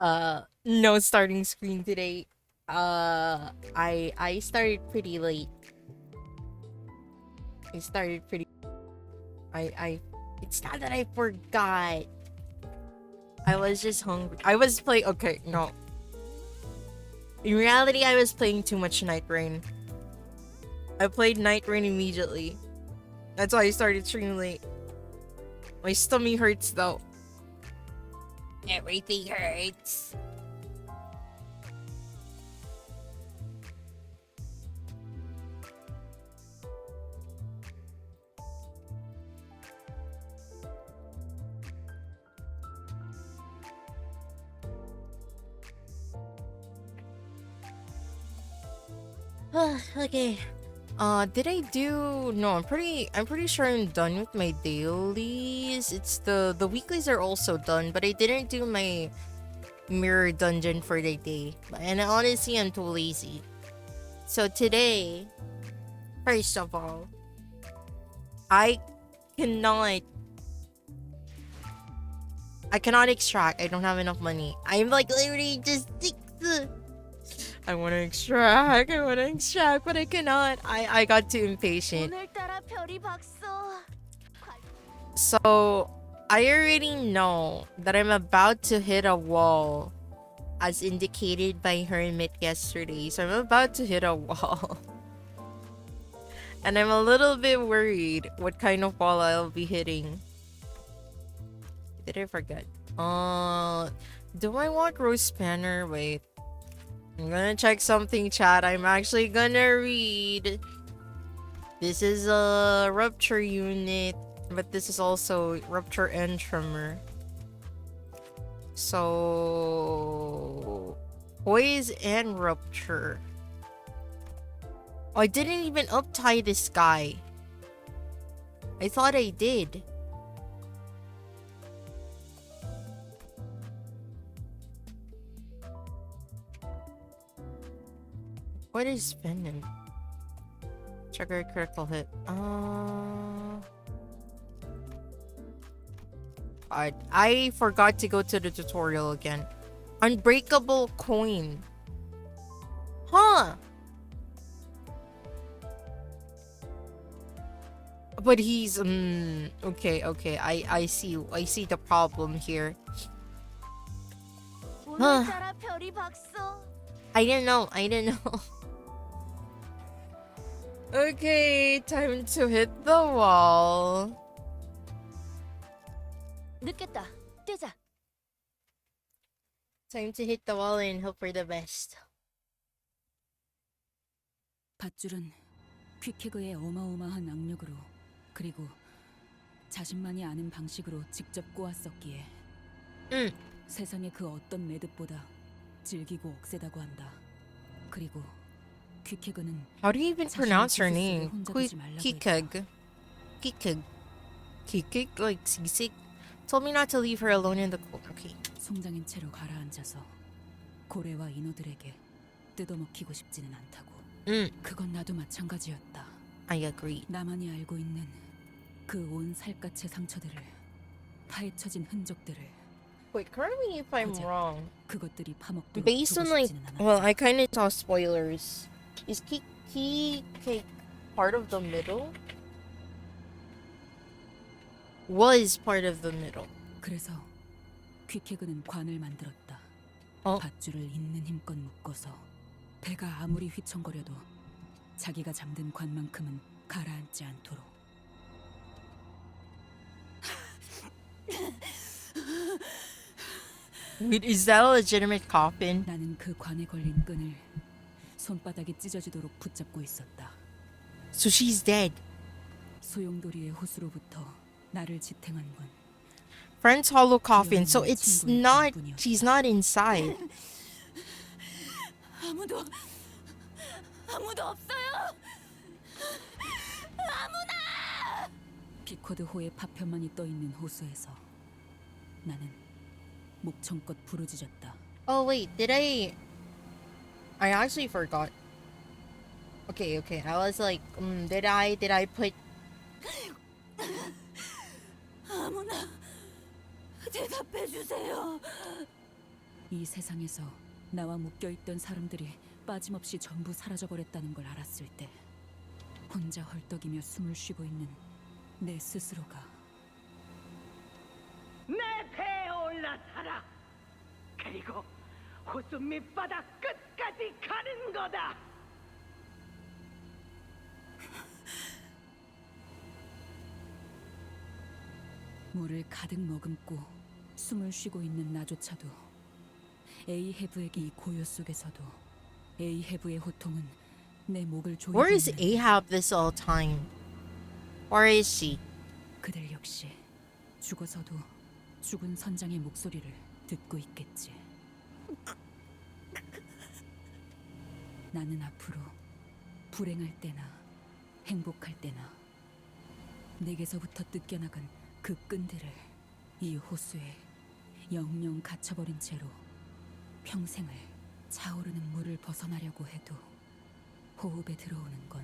No starting screen today. I started pretty late. I started pretty. I. It's not that I forgot. I was just hungry. I was playing. Okay, no. In reality, I was playing too much Night Rain. I played Night Rain immediately. That's why I started streaming late. My stomach hurts though. Everything hurts. Okay. Did I do? No, I'm pretty sure I'm done with my dailies. It's the weeklies are also done, but I didn't do my mirror dungeon for the day. And honestly, I'm too lazy. So today, first of all, I cannot I cannot extract. I don't have enough money. I'm like literally just I want to extract, but I cannot. I got too impatient. So, I already know that I'm about to hit a wall as indicated by Hermit yesterday. So, I'm about to hit a wall. And I'm a little bit worried what kind of wall I'll be hitting. Did I forget? Do I want Rose Banner? Wait. I'm gonna check something, chat. I'm actually gonna read. This is a rupture unit, but this is also rupture and tremor. So, poise and rupture. Oh, I didn't even up-tie this guy. I thought I did. What is Venom? Trigger critical hit. I forgot to go to the tutorial again. Unbreakable coin. Huh. But he's okay. I see the problem here. Huh. I didn't know. Okay, time to hit the wall. Time to hit the wall and hope for the best. 밧줄은 퀴케그의 어마어마한 악력으로 그리고 자신만이 아는 방식으로 직접 꼬았었기에 세상의 그 어떤 매듭보다 질기고 억세다고 한다. 그리고 퀴케그는 How do you even pronounce her name? Kikeg, like seasick. Told me not to leave her alone in the cold. Okay. 송장인 채로 가라앉아서 고래와 인어들에게 뜯어먹히고 싶지는 않다고. 그건 나도 마찬가지였다. I agree. 나만이 알고 있는 그 온 살갗의 상처들을 파헤쳐진 흔적들을. Wait, correct me if I'm wrong. 그것들이 파먹도록 Based on like, well, I kind of saw spoilers. Is Kiki part of the middle? Was part of the middle. 그래서 퀴케그는 관을 만들었다. 어? 밧줄을 있는 힘껏 묶어서 배가 아무리 휘청거려도 자기가 잠든 관만큼은 가라앉지 않도록. Wait, is that a legitimate coffin? 나는 그 관에 걸린 끈을 손바닥이 찢어지도록 붙잡고 있었다. So she's dead. 소용돌이의 호수로부터 나를 지탱한 건 Friend's hollow coffin. So it's not. She's not inside. 아무도 없어요. 아무나! 피코드호의 파편만이 떠 있는 호수에서 나는 목청껏 부르짖었다. Oh wait, did I actually forgot. Okay. I was like, did I put? 아무나 대답해 주세요. 이 세상에서 나와 묶여있던 사람들이 빠짐없이 전부 사라져버렸다는 걸 알았을 때 혼자 헐떡이며 숨을 쉬고 있는 내 스스로가 내 배에 올라타라. 그리고 호수 밑바닥 끝까지 가는 거다. 물을 가득 머금고 숨을 쉬고 있는 나조차도 에이헤브에게 이 고요 속에서도 에이헤브의 호통은 내 목을 조이고 Where is 있는 Ahab this all time? Where is she? 그들 역시 죽어서도 죽은 선장의 목소리를 듣고 있겠지. 나는 앞으로 불행할 때나 행복할 때나 내게서부터 뜯겨나간 그 끈들을 이 호수에 영영 갇혀버린 채로 평생을 차오르는 물을 벗어나려고 해도 호흡에 들어오는 건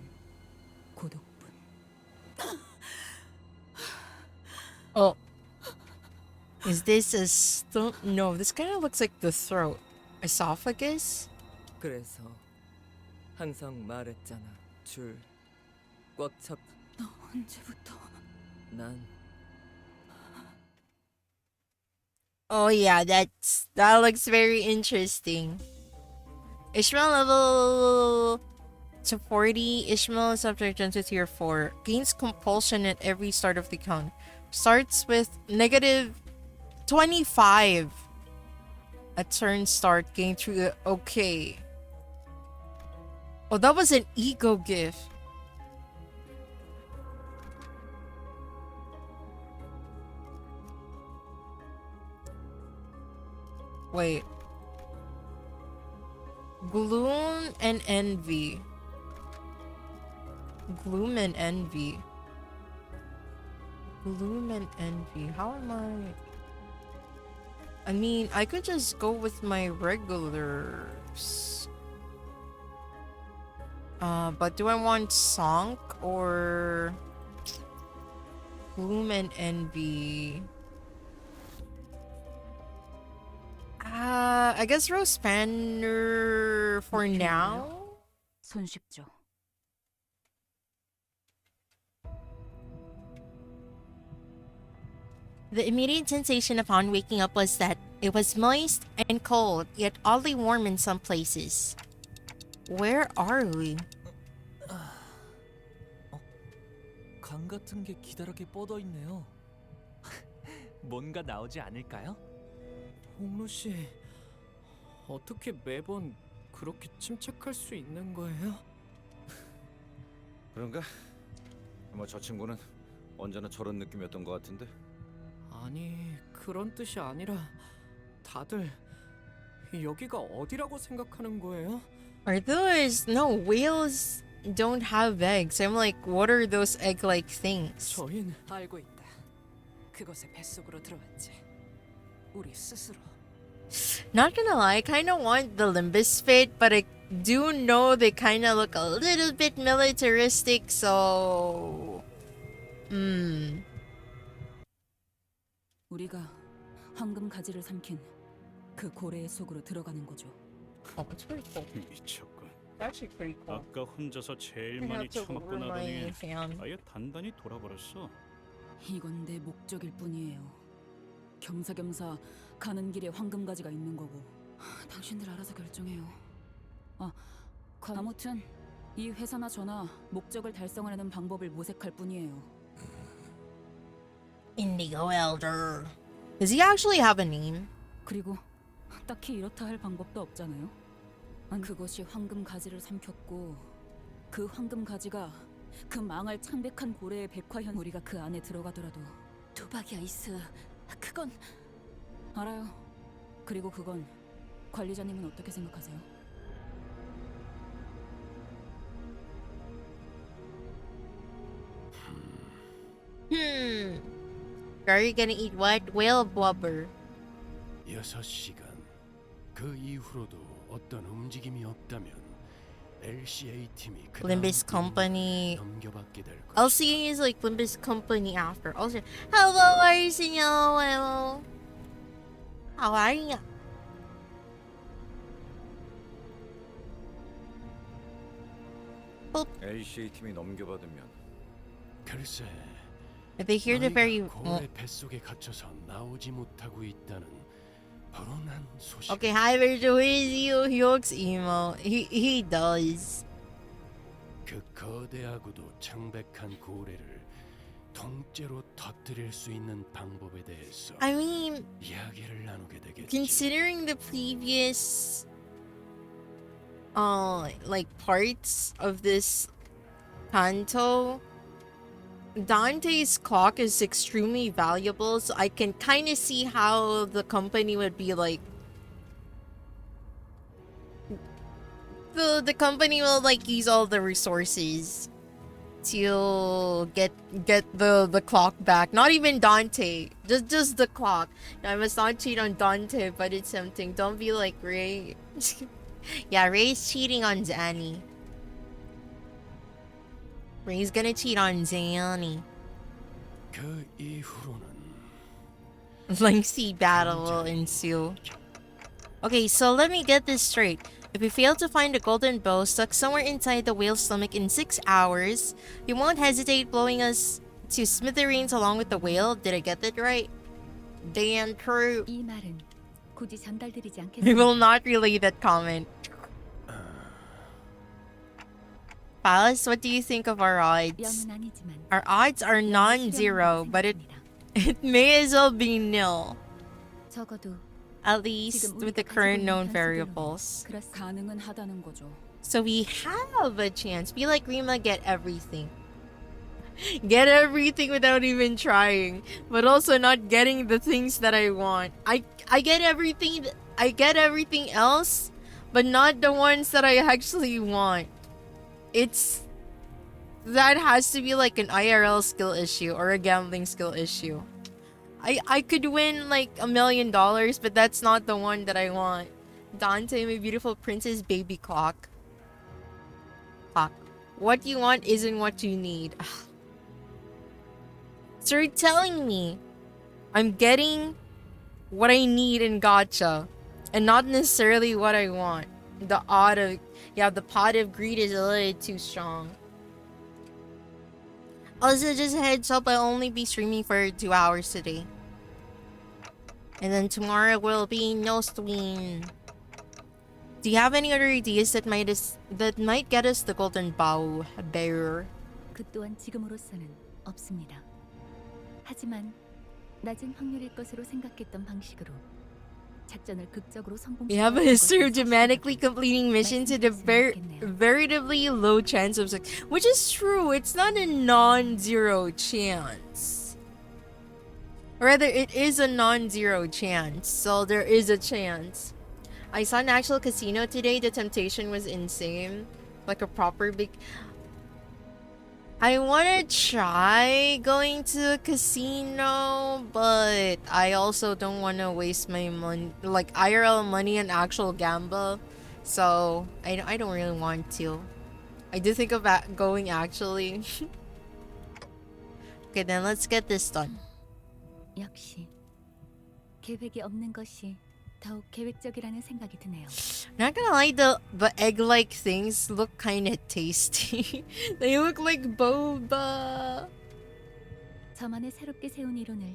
고독뿐. Oh. Is this a no, this kind of looks like the throat. Esophagus? 그래서 항상 말했잖아. 줄 꽉 잡. 너 언제부터? 난 Oh yeah, that looks very interesting. Ishmael level to 40. Ishmael is subject to tier 4. Gains compulsion at every start of the count. Starts with negative 25 at turn start. Gain through the okay. Oh, that was an ego gift. Wait. Gloom and envy. Gloom and envy. Gloom and envy. How am I mean, I could just go with my regulars. But do I want Sonk or Gloom and envy? I guess Rose Banner for now. 손쉽죠. The immediate sensation upon waking up was that it was moist and cold, yet oddly warm in some places. Where are we? 강 같은 게 기다랗게 뻗어 있네요. 뭔가 나오지 않을까요? 홍로 씨, 어떻게 매번 그렇게 침착할 수 있는 거예요? 그런가? 뭐 저 친구는 언제나 저런 느낌이었던 것 같은데. 아니, 그런 뜻이 아니라 다들 여기가 어디라고 생각하는 거예요? Are those no whales don't have eggs? I'm like, what are those egg-like things? 저흰 알고 있다. 그곳의 뱃속으로 들어왔지. 우리 스스로. Not gonna lie, I kind of want the Limbus fit, but I do know they kind of look a little bit militaristic, so 우리가 황금 가지를 삼킨 그 고래의 속으로 들어가는 거죠. Oh, it's pretty cool. 미쳤군. That's actually pretty cool. 아까 혼자서 제일 I 많이 have to 처먹고 order my 나더니 fan. 아예 단단히 돌아버렸어. 이건 내 목적일 뿐이에요. 겸사겸사 가는 길에 황금 가지가 있는 거고. 당신들 알아서 결정해요. 아무튼 이 회사나 저나 목적을 달성하려는 방법을 모색할 뿐이에요. Indigo Elder. Does he actually have a name? 그리고 딱히 이렇다 할 방법도 없잖아요. 그것이 황금 가지를 삼켰고 그 황금 가지가 그 망할 창백한 고래의 백화현 우리가 그 안에 들어가더라도 도박이 아이스 그건 알아요. 그리고 그건 관리자님은 어떻게 생각하세요? Are you gonna eat what? Whale blubber. 6시간. 그 이후로도 어떤 움직임이 없다면 LCA 팀이 Limbus Company. 넘겨받게 될 것. LCA is like Limbus Company after. Also, hello, Arsenio. Hello. How are you? LCA 팀이 넘겨받으면 글쎄, If they hear the very... 고래 뱃속에 갇혀서 나오지 못하고 있다는 불운한 소식. Okay, hi Virgil, who is you? He looks emo. He does. 그 거대하고도 창백한 고래를 통째로 터뜨릴 수 있는 방법에 대해서 I mean, 이야기를 나누게 되겠지. considering the previous like parts of this canto, Dante's clock is extremely valuable, so I can kind of see how the company would be like, the company will like use all the resources to get the clock back. Not even Dante, just the clock. Now, I must not cheat on Dante, but it's tempting. Don't be like Ray. Yeah, Ray's cheating on Zanny. Ray's gonna cheat on Sayonanii. 그 이후로는 Lengthy battle will ensue. Okay, so let me get this straight. If we fail to find a golden bow stuck somewhere inside the whale's stomach in 6 hours, you won't hesitate blowing us to smithereens along with the whale. Did I get that right? Damn true. 이 말은 굳이 전달드리지 I 않겠습니다. will not relay that comment. Palace, what do you think of our odds? 뼈는 아니지만 Our odds are non-zero, but it may as well be nil. 적어도 At least with the current known variables. 그래서 가능은 하다는 거죠. So we have a chance. Be like Rima, get everything. Get everything without even trying. But also not getting the things that I want. I get everything. I get everything else, but not the ones that I actually want. That has to be like an IRL skill issue or a gambling skill issue. I could win like $1 million, but that's not the one that I want. Dante, my beautiful princess baby clock. Clock. What you want isn't what you need. So you're telling me I'm getting what I need in gacha and not necessarily what I want. The pot of greed is a little too strong. Also, just a heads up, I'll only be streaming for 2 hours today. And then tomorrow will be no stream. Do you have any other ideas that might get us the golden bow, bear? 그 또한 지금으로서는 없습니다. 하지만 낮은 확률일 것으로 생각했던 방식으로 작전을 극적으로 We have a history of dramatically completing missions at a veritably low chance of success. Which is true, it's not a non-zero chance. Rather, it is a non-zero chance, so there is a chance. I saw an actual casino today, the temptation was insane. Like a proper big... I wanna try going to a casino, but I also don't wanna waste my money, like IRL money and actual gamble. So I don't really want to. I do think of going actually. Okay, then let's get this done. 역시 계획이 없는 것이 더욱 계획적이라는 생각이 드네요. Not gonna lie, the egg-like things look kinda tasty. They look like boba. 저만의 새롭게 세운 이론을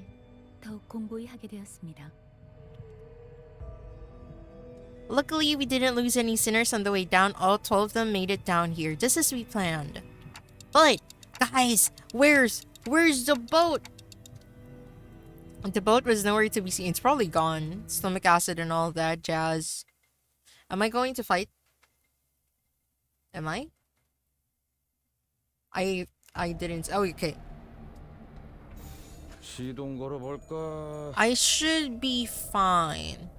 더욱 공고히 하게 되었습니다. Luckily, we didn't lose any sinners on the way down. All 12 of them made it down here, just as we planned. But, guys, where's the boat? The boat was nowhere to be seen. It's probably gone. Stomach acid and all that jazz. Am I going to fight? Am I? I didn't. Oh, okay. 시동 걸어볼까? I should be fine.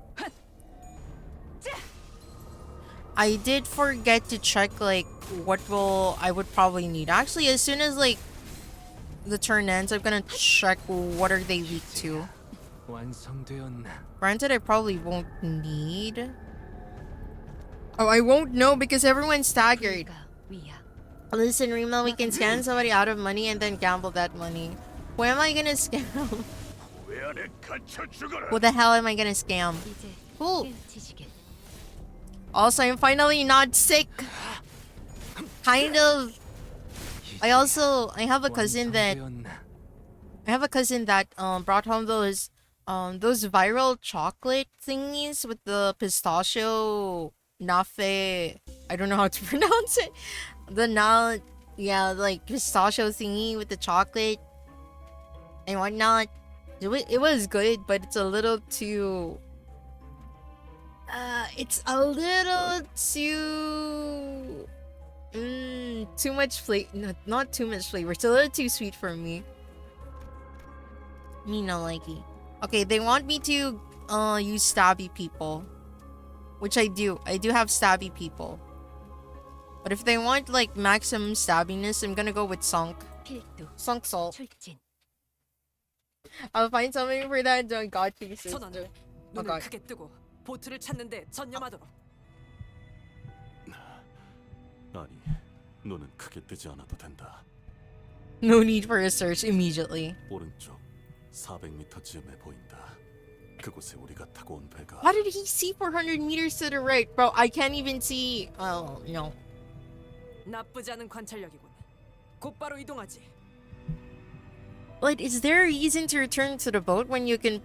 I did forget to check like what I would probably need. Actually, as soon as like the turn ends, I'm gonna check what are they weak to. 완성되었나? Granted, I probably won't need. Oh, I won't know because everyone's staggered. 위야. Listen, Rima, we can scam somebody out of money and then gamble that money. Who am I gonna scam? Who the hell am I gonna scam? 이제 Who? 깨우치시길. Also, I'm finally not sick. kind of. I have a cousin that brought home those viral chocolate thingies with the pistachio nafe. I don't know how to pronounce it. Like pistachio thingy with the chocolate and whatnot. It was good, but it's a little too. It's a little too. Too much flavor. No, not too much flavor. It's a little too sweet for me. Me no likey. Okay, they want me to use stabby people, which I do. I do have stabby people. But if they want like maximum stabbiness, I'm gonna go with sunk salt. I'll find something for that. God pieces. 선원, Oh 눈을 god. 크게 뜨고 보트를 찾는데 전념하도록. 아니, 눈은 크게 뜨지 않아도 된다. No need for a search immediately. 오른쪽 400m쯤에 보인다. 그곳에 우리가 타고 온 배가. How did he see 400 meters to the right? Bro, I can't even see. Oh, no. 나쁘지 않은 관찰력이군. 곧바로 이동하지. But is there a reason to return to the boat when you can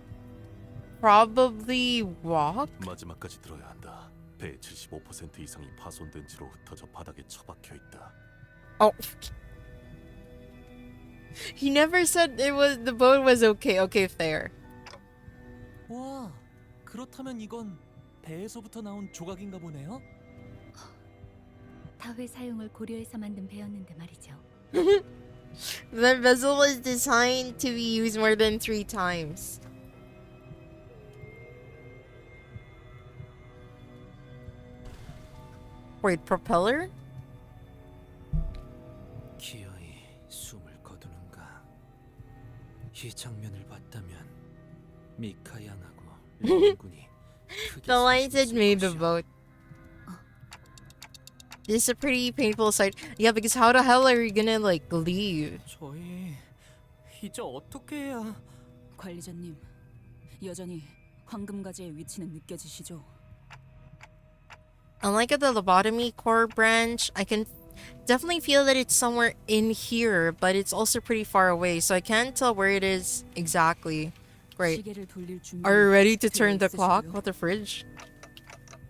probably walk? 마지막까지 들어야 한다. 배의 75% 이상이 파손된 채로 흩어져 바닥에 처박혀 있다. Oh. He never said the boat was okay. Okay, fair. 와, 그렇다면 이건 배에서부터 나온 조각인가 보네요. 다회 사용을 고려해서 만든 배였는데 말이죠. The vessel was designed to be used more than 3 times. Wait, propeller? 기어이 숨을 거두는가. 이 장면을 봤다면 미카 양하고 린군이 The lions had made the boat. This is a pretty painful sight. Yeah, because how the hell are you gonna like leave? 저희 이제 어떻게 해야? 관리자님, 여전히 황금가지의 위치는 느껴지시죠? Unlike the lobotomy core branch, I can definitely feel that it's somewhere in here, but it's also pretty far away, so I can't tell where it is exactly. Great. 시계를 돌릴 준비. Are you ready to turn the 있으시고요. clock? What the fridge?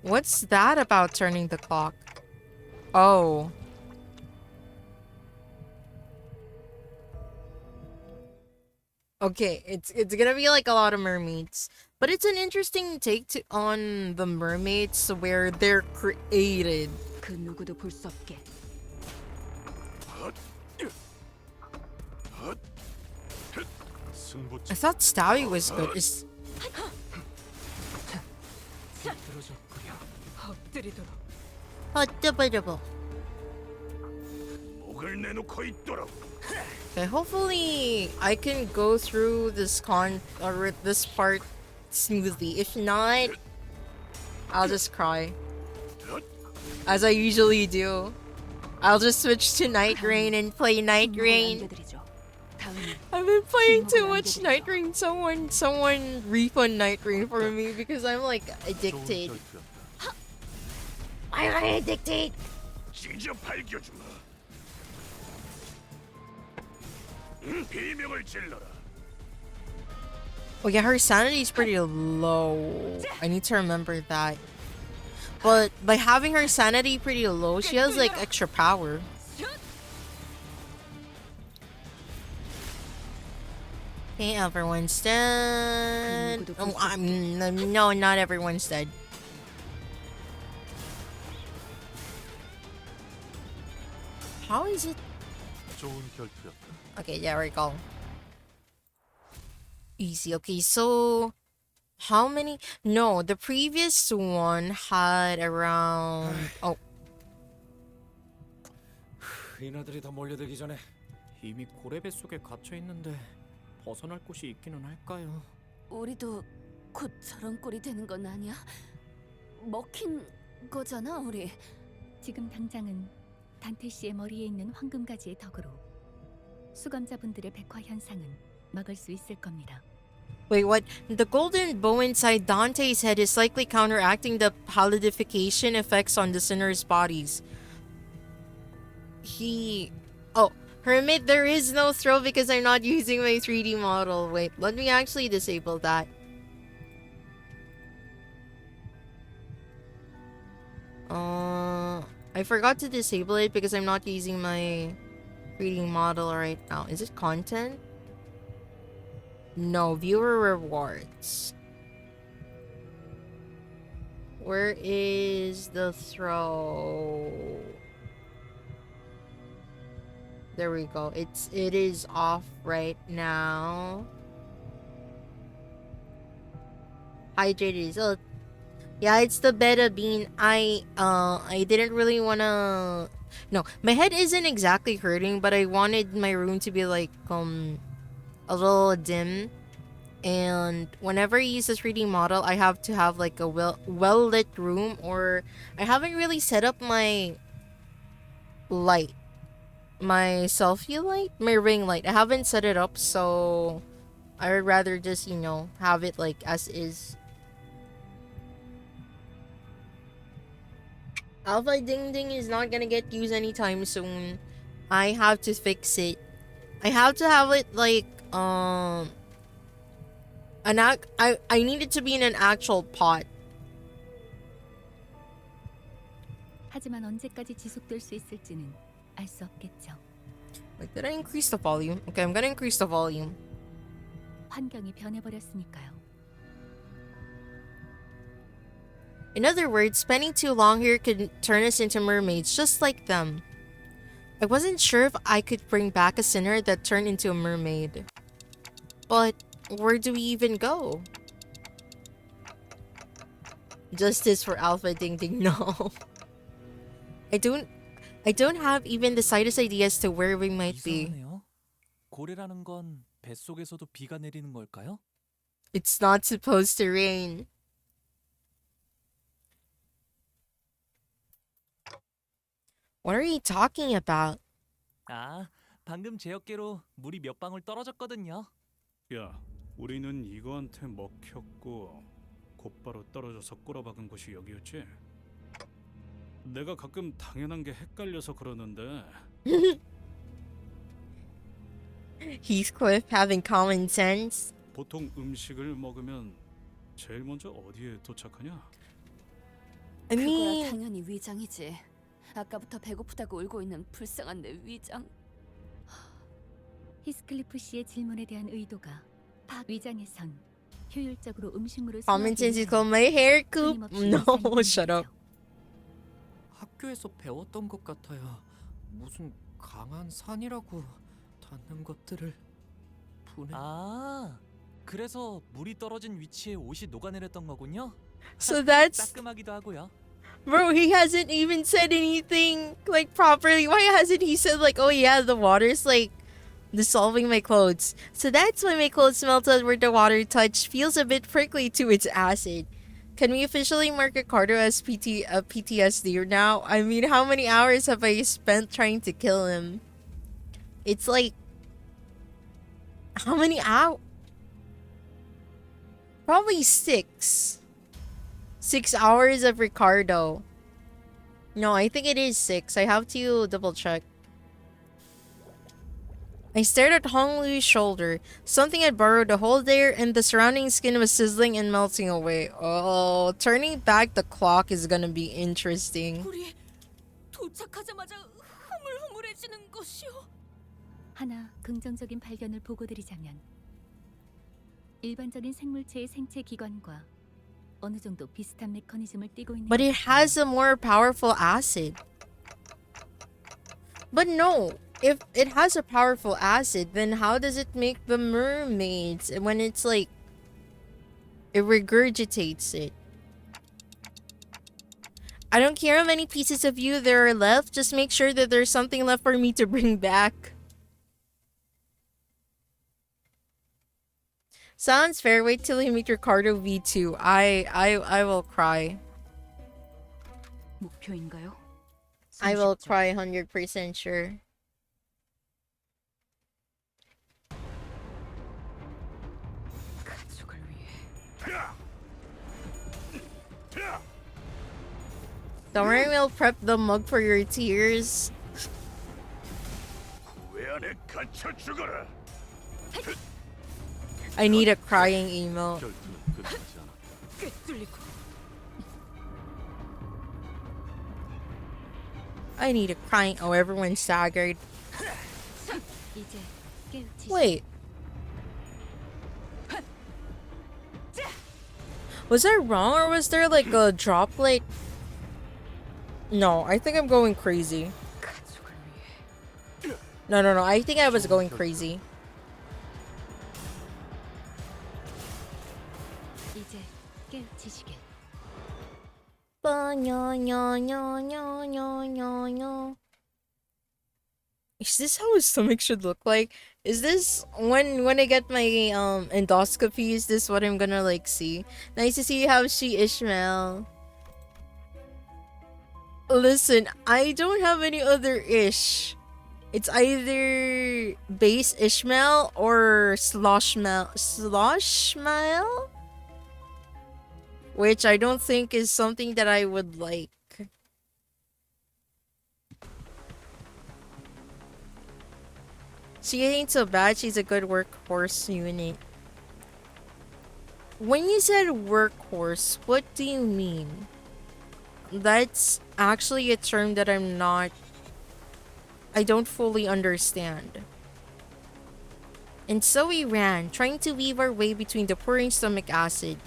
What's that about turning the clock? Oh. Okay, it's gonna be like a lot of mermaids. But it's an interesting take on the mermaids where they're created. 그 누구도 볼 수 없게. I thought Stabby was good. Is 엎드리도록. double. 목을 내놓고 있도록. Okay, hopefully I can go through this this part smoothly. If not, I'll just cry. As I usually do. I'll just switch to Night Rain and play Night Rain. I've been playing too much Night Rain. Someone refund Night Rain for me because I'm like addicted. I'm addicted. 진짜 밝혀주마. 비명을 질러라. Oh yeah, her sanity is pretty low. I need to remember that. But by having her sanity pretty low, she has like extra power. Okay, everyone's dead. Oh, no, not everyone's dead. How is it? 좋은 결투였다. Okay, there we go. Easy. Okay, so how many? No, the previous one had around. Oh, 이나들이 더 몰려들기 전에 이미 고래배 속에 갇혀 있는데 벗어날 곳이 있기는 할까요? 우리도 곧 저런 꼴이 되는 건 아니야? 먹힌 거잖아, 우리. 지금 당장은 단테 씨의 머리에 있는 황금가지의 덕으로 수감자분들의 백화 현상은 막을 수 있을 겁니다. wait, what? The golden bow inside Dante's head is likely counteracting the palidification effects on the sinner's bodies. he... Oh, Hermit, there is no throw because I'm not using my 3D model. Wait, let me actually disable that. I forgot to disable it because I'm not using my 3D model right now. Is it content? No, viewer rewards. Where is the throw? There we go. It is off right now. Hydrated is yeah, it's the beta bean. I didn't really wanna. No, my head isn't exactly hurting, but I wanted my room to be like a little dim. And whenever I use a 3D model, I have to have like a well lit room, or I haven't really set up my light, my selfie light, my ring light. I haven't set it up, so I would rather just, you know, have it like as is. Alpha Ding Ding is not gonna get used anytime soon. I have to fix it. I have to have it like I need it to be in an actual pot. 하지만 언제까지 지속될 수 있을지는 알 수 없겠죠. Like, did I increase the volume? Okay, I'm gonna increase the volume. 환경이 변해버렸으니까요. In other words, spending too long here could turn us into mermaids just like them. I wasn't sure if I could bring back a sinner that turned into a mermaid. But where do we even go? Justice for Alpha Ding Ding, no. I don't have even the slightest idea as to where we might be. 이상하네요. 고래라는 건 뱃속에서도 비가 내리는 걸까요? It's not supposed to rain. What are you talking about? 아, 방금 제 어깨로 물이 몇 방울 떨어졌거든요. 야, 우리는 이거한테 먹혔고 곧바로 떨어져서 꼬라박은 곳이 여기였지. 내가 가끔 당연한 게 헷갈려서 그러는데. Heathcliff having common sense. 보통 음식을 먹으면 제일 먼저 어디에 도착하냐? I 그거야 mean, 당연히 위장이지. 아까부터 배고프다고 울고 있는 불쌍한 내 위장. 히스클리프 씨의 질문에 대한 의도가 위장에선 효율적으로 음식물을 common sense is called my hair coop. No, shut up. 학교에서 배웠던 것 같아요. 무슨 강한 산이라고 닿는 것들을 분해. 아, 그래서 물이 떨어진 위치에 옷이 녹아내렸던 거군요. So that's... 따끔하기도 하고요. Bro, he hasn't even said anything like properly. Why hasn't he said like, oh yeah, the water's like dissolving my clothes. So that's why my clothes melted where the water touch feels a bit prickly to its acid. Can we officially mark Ricardo as PTSD now? I mean, how many hours have I spent trying to kill him? It's like... How many hours? Probably 6. 6 hours of Ricardo. No, I think it is 6. I have to double check. I stared at Hong Lu's shoulder. Something had burrowed a hole there, and the surrounding skin was sizzling and melting away. Oh, turning back the clock is gonna be interesting. 우리 도착하자마자 흐물흐물해지는 것이요. 하나 긍정적인 발견을 보고드리자면 일반적인 생물체의 생체 기관과 어느 정도 비슷한 메커니즘을 띠고 있는. But it has a more powerful acid. But no, if it has a powerful acid, then how does it make the mermaids when it's like it regurgitates it? I don't care how many pieces of you there are left, just make sure that there's something left for me to bring back. Sounds fair. Wait till you meet Ricardo V2. I will cry. 목표인가요? I will cry 100% sure. 가족을 위해. Don't worry, we'll prep the mug for your tears. 안에 갇혀 죽어라. I need a crying emo. 결투는 끝나지 않아. 꿰뚫리고 I need a crying. Oh, everyone's staggered. 이제 깨우치시. Wait. Was I wrong or was there like a droplet? No, I think I'm going crazy. 가족을 위해 No. I think I was going crazy. 이제 깨우치시길. Is this how his stomach should look like? Is this when I get my endoscopy? Is this what I'm gonna like see? Nice to see you, how she Ishmael. Listen, I don't have any other ish. It's either base Ishmael or Sloshmael, which I don't think is something that I would like. She ain't so bad. She's a good workhorse unit. When you said workhorse, what do you mean? That's actually a term that I don't fully understand. And so we ran, trying to weave our way between the pouring stomach acid,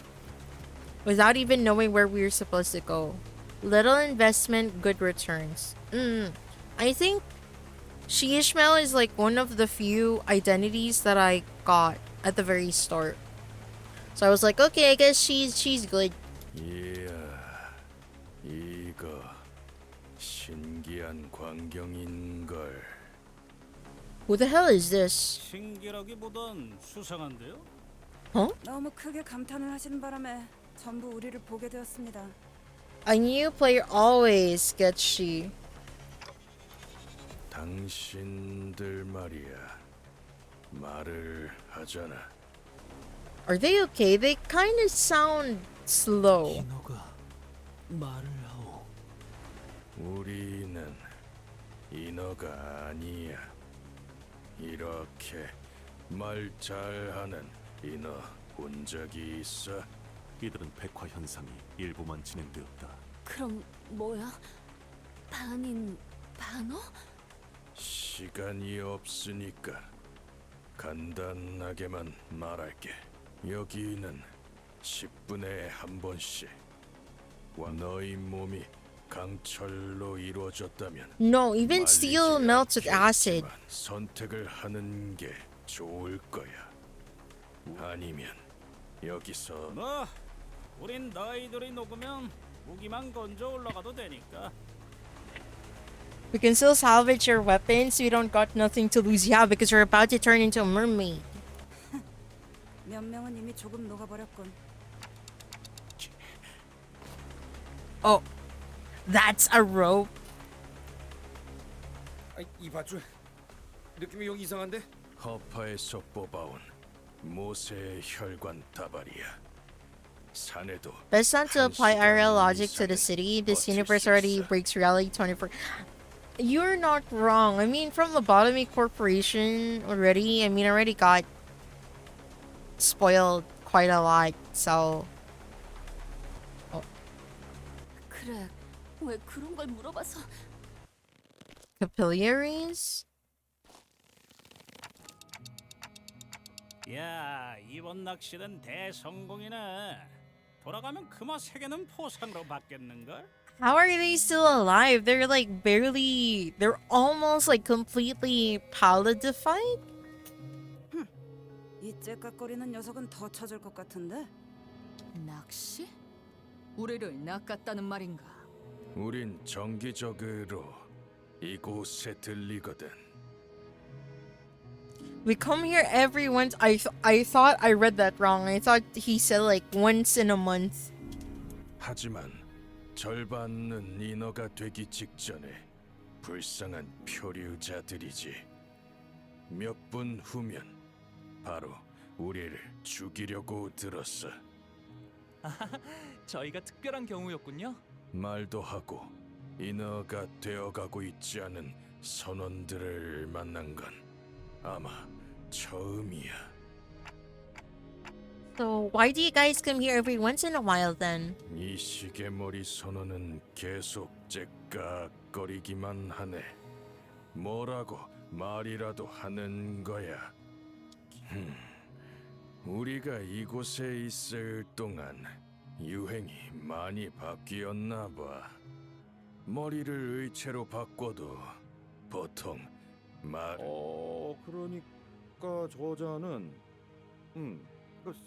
without even knowing where we were supposed to go. Little investment, good returns. I think She Ishmael is like one of the few identities that I got at the very start. So I was like, okay, I guess she's good. 이야, 이거 신기한 광경인걸. Who the hell is this? 신기라기보단 수상한데요? 너무 크게 감탄을 하시는 바람에 전부 우리를 보게 되었습니다. A new player always gets she. 당신들 말이야, 말을 하잖아. Are they okay? They kind of sound slow. 인어가 말을 하오. 우리는 인어가 아니야. 이렇게 말 잘하는 인어 본 적이 있어? 이들은 백화 현상이 일부만 진행되었다. 그럼 뭐야? 반인 반어? 시간이 없으니까 간단하게만 말할게. 여기는 10분에 한 번씩 너희 몸이 강철로 이루어졌다면 No, even steel 말리지 melts with acid. 않겠지만 선택을 하는 게 좋을 거야. 아니면 여기서 뭐, 우린 너희들이 녹으면 무기만 건져 올라가도 되니까. We can still salvage your weapons. We don't got nothing to lose. Yeah, because we're about to turn into a mermaid. 몇 명은 이미 조금 녹아버렸군. Oh, that's a rope. 이 밧줄 느낌이 영 이상한데? 허파에서 뽑아온 모세의 혈관 다발이야. 산에도 Best not to apply IRL logic to the city. This universe already breaks reality 24. You're not wrong. I mean, from Lobotomy Corporation already, I already got spoiled quite a lot, so... 그래, 왜 그런 걸 물어봐서? Capillaries? 야, 이번 낚시는 대성공이네. 돌아가면 그마 세 개는 포상으로 받겠는걸? How are they still alive? They're like barely... They're almost like completely palidified? 이 째깍거리는 녀석은 더 쳐줄 것 같은데? 낚시? 우리를 낚았다는 말인가? 우린 정기적으로 이곳에 들리거든. We come here every once... I thought I read that wrong. I thought he said like once in a month. 하지만 절반은 인어가 되기 직전에 불쌍한 표류자들이지. 몇 분 후면 바로 우리를 죽이려고 들었어. 저희가 특별한 경우였군요. 말도 하고 인어가 되어가고 있지 않은 선원들을 만난 건 아마 처음이야. So why do you guys come here every once in a while then? 이 시계머리 선언은 계속 째깍거리기만 하네. 뭐라고 말이라도 하는 거야. 우리가 이곳에 있을 동안 유행이 많이 바뀌었나 봐. 머리를 의체로 바꿔도 보통 그러니까 저자는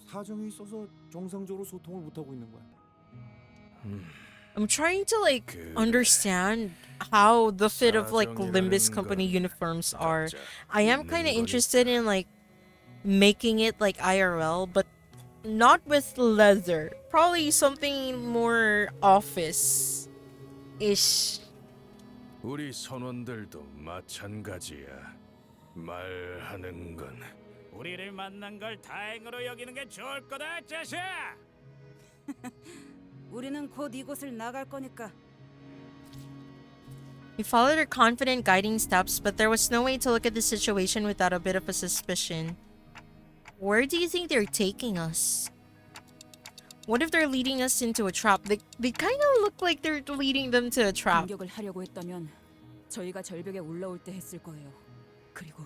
사정이 있어서 정상적으로 소통을 못 하고 있는 거야. I'm trying to like understand how the fit of like Limbus Company uniforms are. I am kind of interested in like making it like IRL, but not with leather. Probably something more office-ish. 우리 선원들도 마찬가지야. 말하는 건 우리를 만난 걸 다행으로 여기는 게 좋을 거다, 자식. 우리는 곧 이곳을 나갈 거니까. We followed her confident guiding steps, but there was no way to look at the situation without a bit of a suspicion. Where do you think they're taking us? What if they're leading us into a trap? They kind of look like they're leading them to a trap. 공격을 하려고 했다면 저희가 절벽에 올라올 때 했을 거예요. 그리고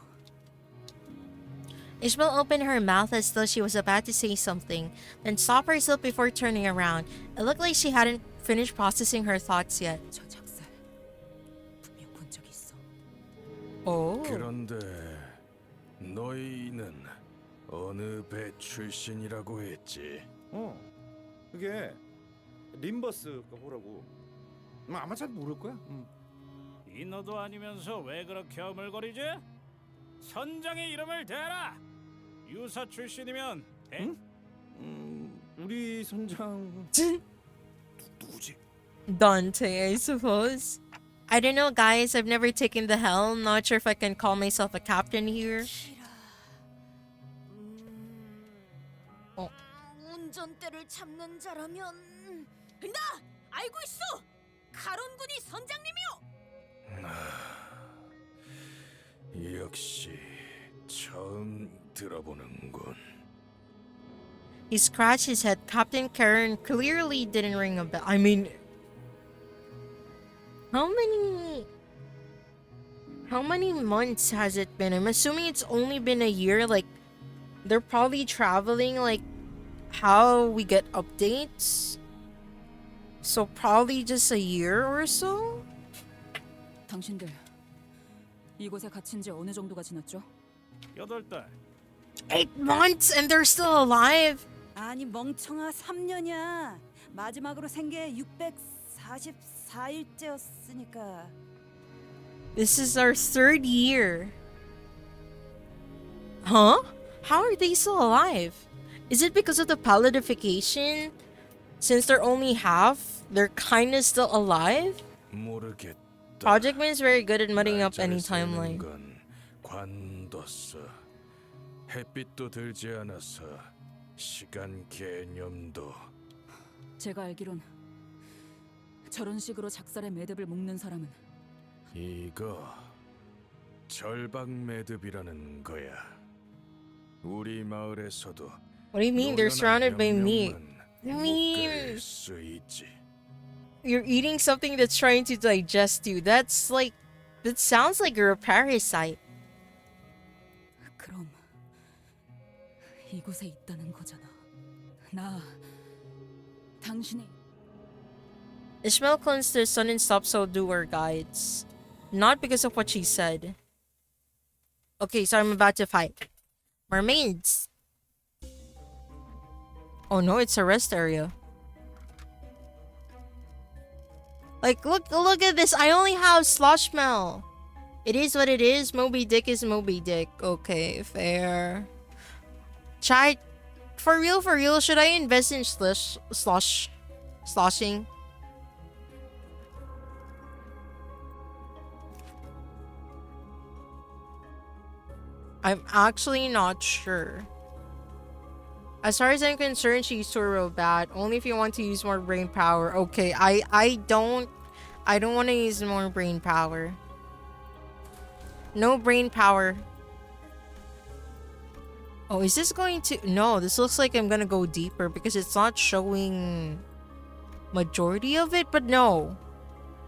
Ishmael opened her mouth as though she was about to say something, then stopped herself before turning around. It looked like she hadn't finished processing her thoughts yet. 저 작살 분명 본 적 있어. Oh. 그런데 너희는 어느 배 출신이라고 했지? 그게 림버스 호라고. 아마 잘 모를 거야. 인어도 아니면서 왜 그렇게 어물거리지? 선장의 이름을 대라. 유사 출신이면 돼? 우리 선장 누구지? Dante, I suppose. I don't know, guys. I've never taken the helm. Not sure if I can call myself a captain here. 운전대를 잡는 자라면 나 알고 있어. 가론군이 선장님이요. 역시 처음 들어보는군. He scratched his head. Captain Karen clearly didn't ring a bell. I mean, how many months has it been? I'm assuming it's only been a year. Like, they're probably traveling like how we get updates. So probably just a year or so? 당신들 이곳에 갇힌 지 어느 정도가 지났죠? 8달. 8 months and they're still alive? 아니 멍청아 3년이야. 마지막으로 생게 644일째였으니까. This is our 3rd year. Huh? How are they still alive? Is it because of the palletification? Since they're only half, they're kinda still alive? 모르겠다. Project Man is very good at mudding up any timeline. 건 관뒀어. 햇빛도 들지 않아서 시간 개념도. 제가 알기론 저런 식으로 작살의 매듭을 묶는 사람은 이거 절박 매듭이라는 거야. 우리 마을에서도 What do you mean? They're surrounded by meat. I mean, 묶을 수 있지. you're eating something that's trying to digest you. That sounds like you're a parasite. 그럼 이곳에 있다는 거잖아. 나 당신이 Ishmael cleansed his son and stopped so do her guides. Not because of what she said. Okay, so I'm about to fight. Mermaids. Oh no, it's a rest area. Like, look at this. I only have Sloshmel. It is what it is. Moby Dick is Moby Dick. Okay, fair. Chat, for real, should I invest in sloshing? I'm actually not sure. As far as I'm concerned, she's turbo bad. Only if you want to use more brain power. Okay, I don't want to use more brain power. No brain power. Oh, is this going to... No, this looks like I'm gonna go deeper because it's not showing majority of it, but no.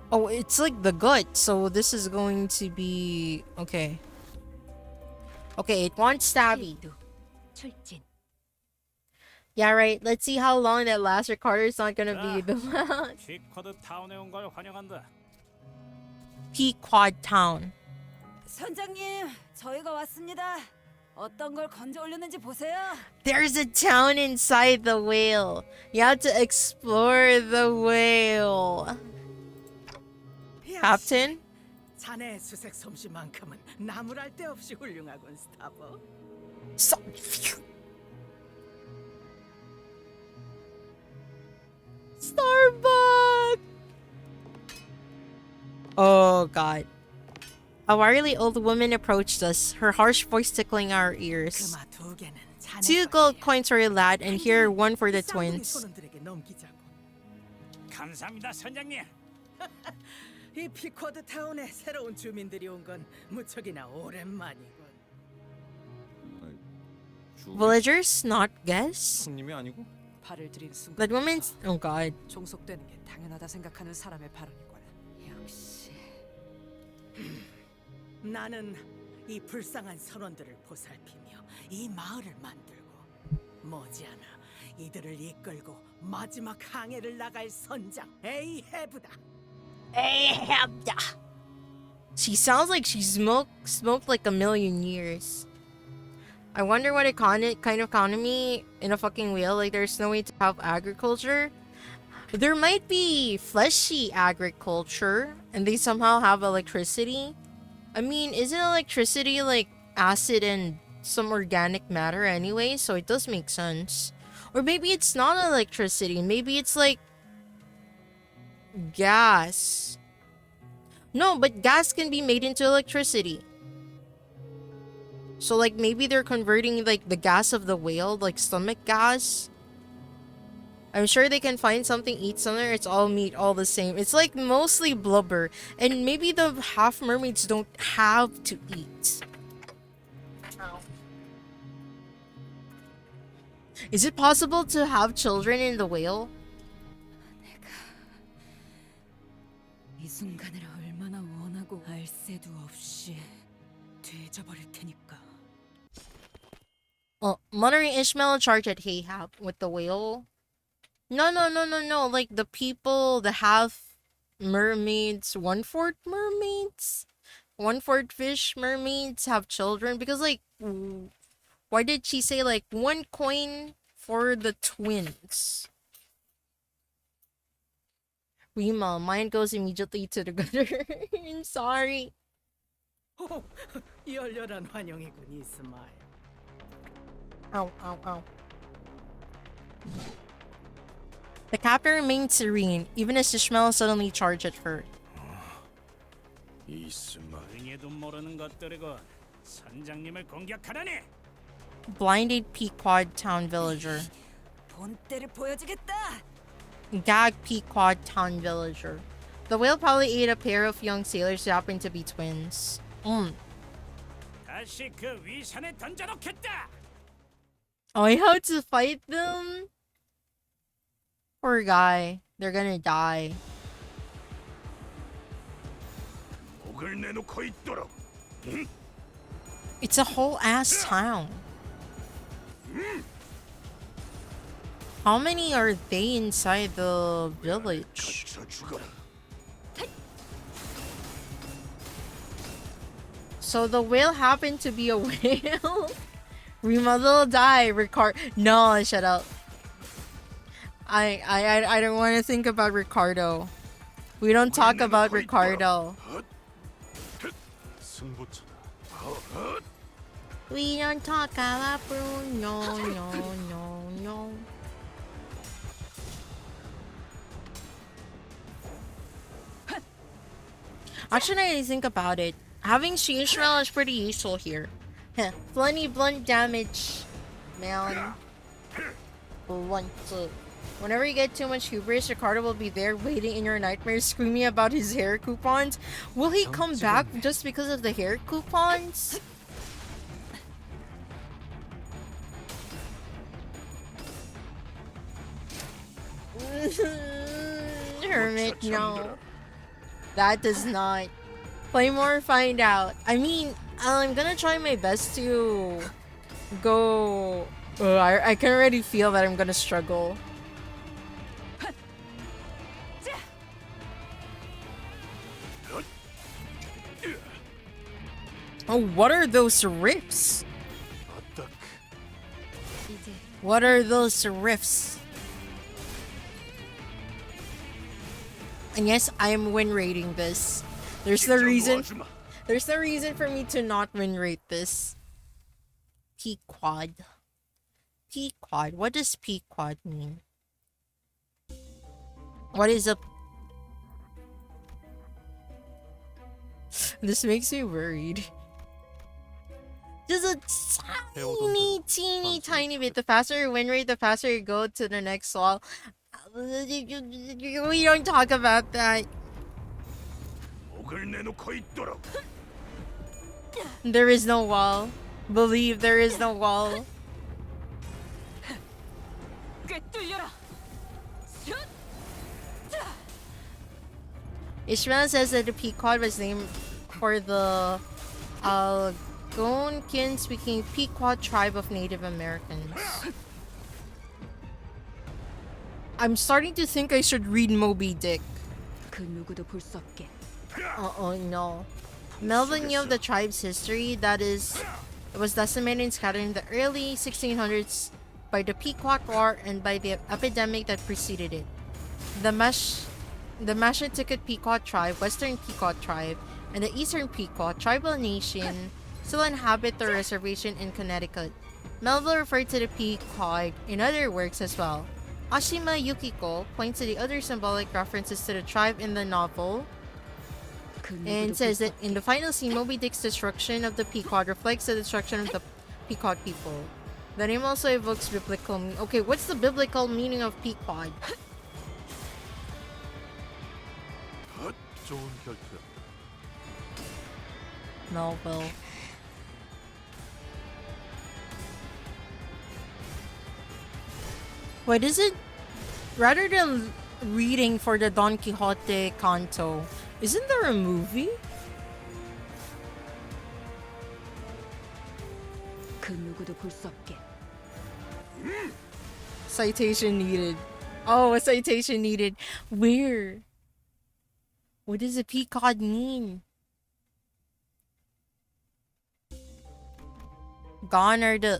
Oh, it's like the gut, so this is going to be... Okay. Okay, it wants stabby. 출진. Yeah, right. Let's see how long that last recorder is not gonna be the last. 피쿼드 타운에 온 걸 환영한다. Pequod Town. 선장님, 저희가 왔습니다. 어떤 걸 건져 올렸는지 보세요. There's a town inside the whale. You have to explore the whale. Captain? 자네 수색 솜씨만큼은 나무랄 데 없이 훌륭하군, 스타버. So Starbucks! Oh god. A wily old woman approached us, her harsh voice tickling our ears. 금화 두 개는 자네 2 gold coins for a lad, and here 1 for the twins. 손님들에게 넘기자고. 감사합니다, 선장님. 이 피쿼드 타운에 새로운 주민들이 온 건 무척이나 오랜만이군. Villagers, not guests? 손님이 아니고? 발을 들인 순간 That woman's... Oh god. 종속되는 게 당연하다 생각하는 사람의 발언이군. 역시 나는 이 불쌍한 선원들을 보살피며 이 마을을 만들고 머지않아 이들을 이끌고 마지막 항해를 나갈 선장 에이헤브다. She sounds like she smoked like a million years. I wonder what kind of economy in a fucking whale. Like, there's no way to have agriculture. There might be fleshy agriculture, and they somehow have electricity. I mean, isn't electricity like acid and some organic matter anyway? So it does make sense. Or maybe it's not electricity. Maybe it's like gas. No, but gas can be made into electricity. So like maybe they're converting like the gas of the whale, like stomach gas. I'm sure they can find something, eat somewhere. It's all meat, all the same. It's like mostly blubber. And maybe the half mermaids don't have to eat. Is it possible to have children in the whale? 이 순간을 얼마나 원하고 알 새도 없이 뒤져버릴 테니까. Muttering Ishmael charged at Ahab with the whale. No. Like the people, the half mermaids, 1/4 mermaids, 1/4 fish mermaids have children. Because like, why did she say like 1 coin for the twins? Rima, mine goes immediately to the gutter. I'm sorry. 오, 열렬한 환영이군 이스마일. Ow. The captain remained serene, even as Ishmael suddenly charged at her. 이스마일. 등에도 모르는 것들이고 선장님을 공격하다니. Blinded Pequod Town villager. 본때를 보여주겠다. Gag Pequod Town villager. The whale probably ate a pair of young sailors who happened to be twins. 다시 그 위산에 던져놓겠다. I have to fight them? Poor guy. They're gonna die. 목을 내놓고 있도록. It's a whole ass town. How many are they inside the village? 쳐 죽어라. So the whale happened to be a whale? Rima will die. No, shut up. I don't want to think about Ricardo. We don't talk about Ricardo. 승부처다. We don't talk about Bruno. No. Actually, I think about it. Having Ishmael is pretty useful here. Plenty blunt damage, man. Blunt. Whenever you get too much hubris, Ricardo will be there waiting in your nightmares, screaming about his hair coupons. Will he come back just because of the hair coupons? Hermit, no. That does not. Play more, find out. I mean, I'm gonna try my best to go. I can already feel that I'm gonna struggle. Oh, what are those riffs? What are those riffs? And yes, I'm win rating this. There's no reason for me to not win rate this. P-quad. P-quad. What does P-quad mean? What is a... This makes me worried. Just a teeny tiny bit. The faster your win rate, the faster you go to the next wall. We don't talk about that. There is no wall. Believe there is no wall. Ishmael says that the Pequod was named for the Algonquin-speaking Pequod tribe of Native Americans. I'm starting to think I should read Moby Dick. No. Melvin knew of the tribe's history, that is, it was decimated and scattered in the early 1600s by the Pequot War and by the epidemic that preceded it. The Mashantucket Pequot tribe, Western Pequot tribe, and the Eastern Pequot tribal nation still inhabit the reservation in Connecticut. Melville referred to the Pequot in other works as well. Ashima Yukiko points to the other symbolic references to the tribe in the novel and says that in the final scene, Moby Dick's destruction of the Pequod reflects the destruction of the Pequod people. The name also evokes biblical meaning. Okay, what's the biblical meaning of Pequod? Melville. What is it? Rather than reading for the Don Quixote canto, isn't there a movie? Citation needed. Oh, a citation needed. Where? What does a peacock mean? Gone are the...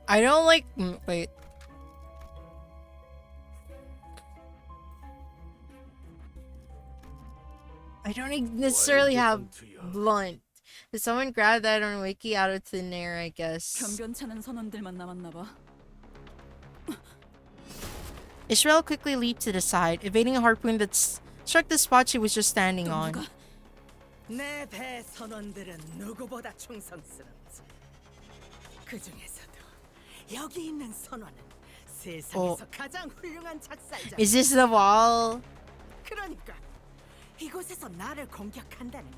I don't like... Wait. I don't necessarily have blunt. Did someone grab that on Wiki out of thin air, I guess? Ishmael quickly leaped to the side, evading a harpoon that struck the spot she was just standing on. 내 배 선원들은 누구보다 충성스럽지. 그 중에서도 여기 있는 선원은 세상에서 가장 훌륭한 작살자. Is this the wall? 그러니까 이곳에서 나를 공격한다는 거.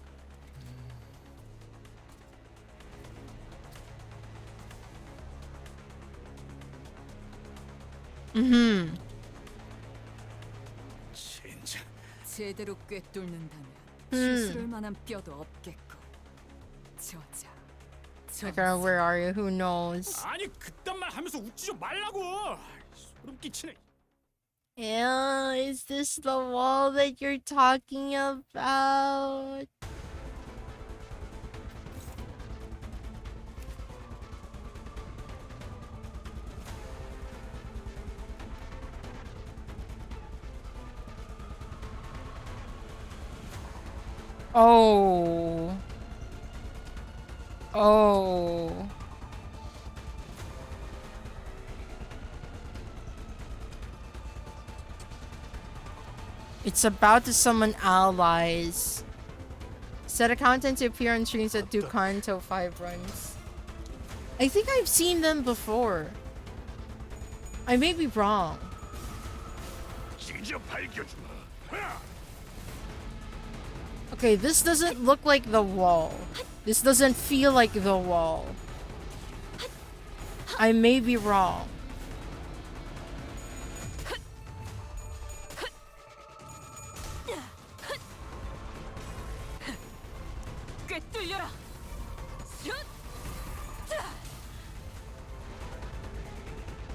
진짜. 제대로 꿰뚫는다면 실수를 만한 뼈도 없겠고. 저자. Girl, where are you? Who knows? 아니 그딴 말 하면서 웃지 좀 말라고. 소름 끼치네. Yeah, is this the wall that you're talking about? Oh. Oh. It's about to summon allies. Set a content to appear on streams that do Kanto 5 runs. I think I've seen them before. I may be wrong. Okay, this doesn't look like the wall. This doesn't feel like the wall. I may be wrong. 꿰뚫려라. 슛!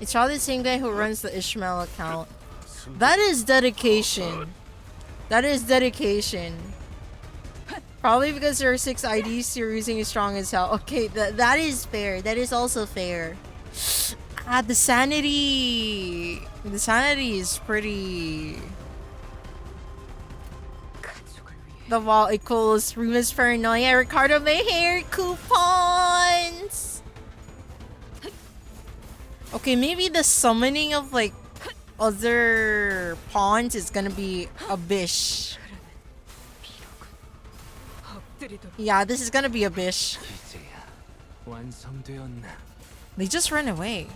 It's probably the same guy who runs the Ishmael account. That is dedication. That is dedication. Probably because there are 6 IDs you're using is strong as hell. Okay, that is fair. That is also fair. Ah, the sanity. The sanity is pretty... The wall equals Rima's paranoia. Ricardo, my hair coupons! Okay, maybe the summoning of like other pawns is gonna be a bish. Yeah, this is gonna be a bish. They just ran away.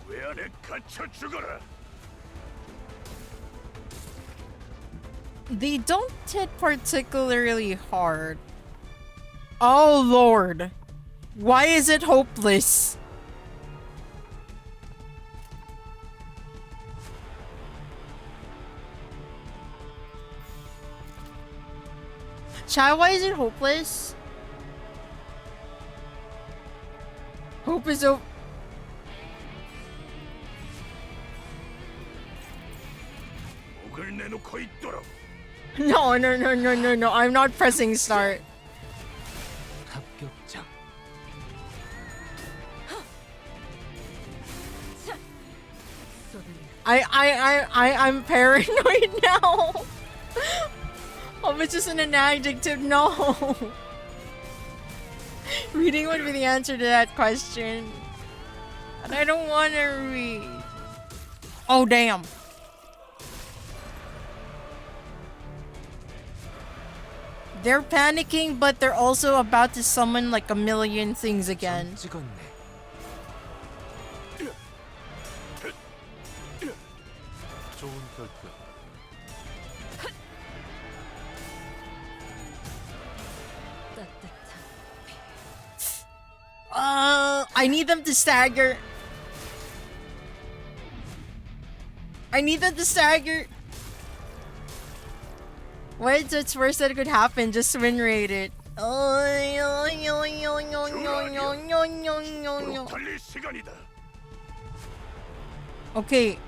왜 안에 갇혀 죽어라. They don't hit particularly hard. Oh lord. Why is it hopeless? Chad, why is it hopeless? Hope is over. 목을 내놓고 있도록. No, no, no, no, no, no. I'm not pressing start. 합격장. I'm paranoid now. Oh, it's just an adjective. No. Reading would be the answer to that question. And I don't want to read. Oh, damn. They're panicking, but they're also about to summon like a million things again. 찍었네. 좋은 결정. I need them to stagger. I need them to stagger. What's the worst that could happen? Just win rate it. 달릴 시간이다. Okay.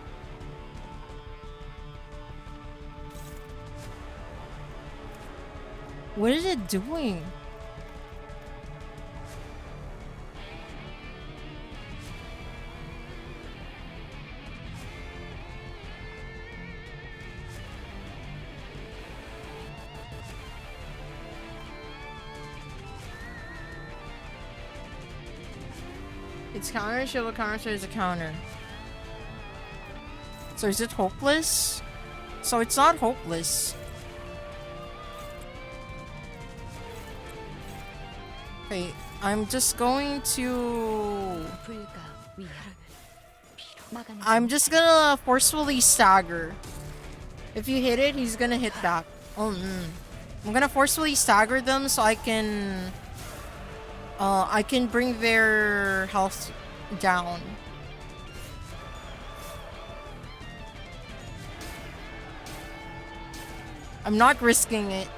What is it doing? It's counter, shield counter is a counter. So is it hopeless? So it's not hopeless. Okay, I'm just going to... I'm just gonna forcefully stagger. If you hit it, he's gonna hit back. Oh, I'm gonna forcefully stagger them so I can bring their health down. I'm not risking it.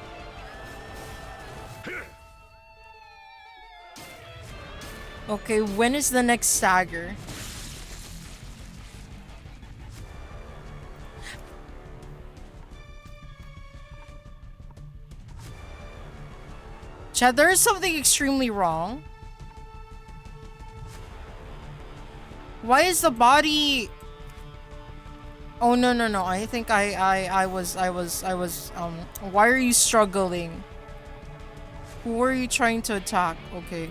Okay, when is the next stagger? Chad, there is something extremely wrong. Why is the body... Oh, no, no, no. I think I was, why are you struggling? Who are you trying to attack? Okay.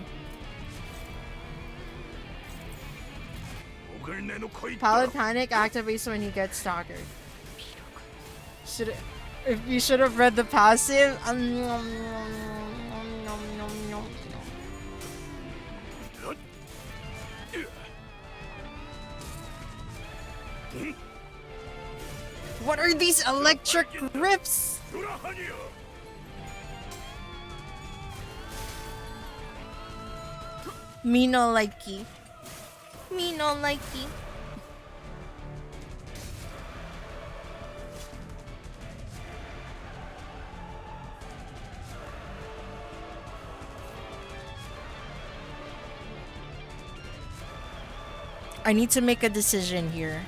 Pallet panic activates when he gets staggered. If you should have read the passive. What are these electric rips? Me no likey. Me no likey. I need to make a decision here.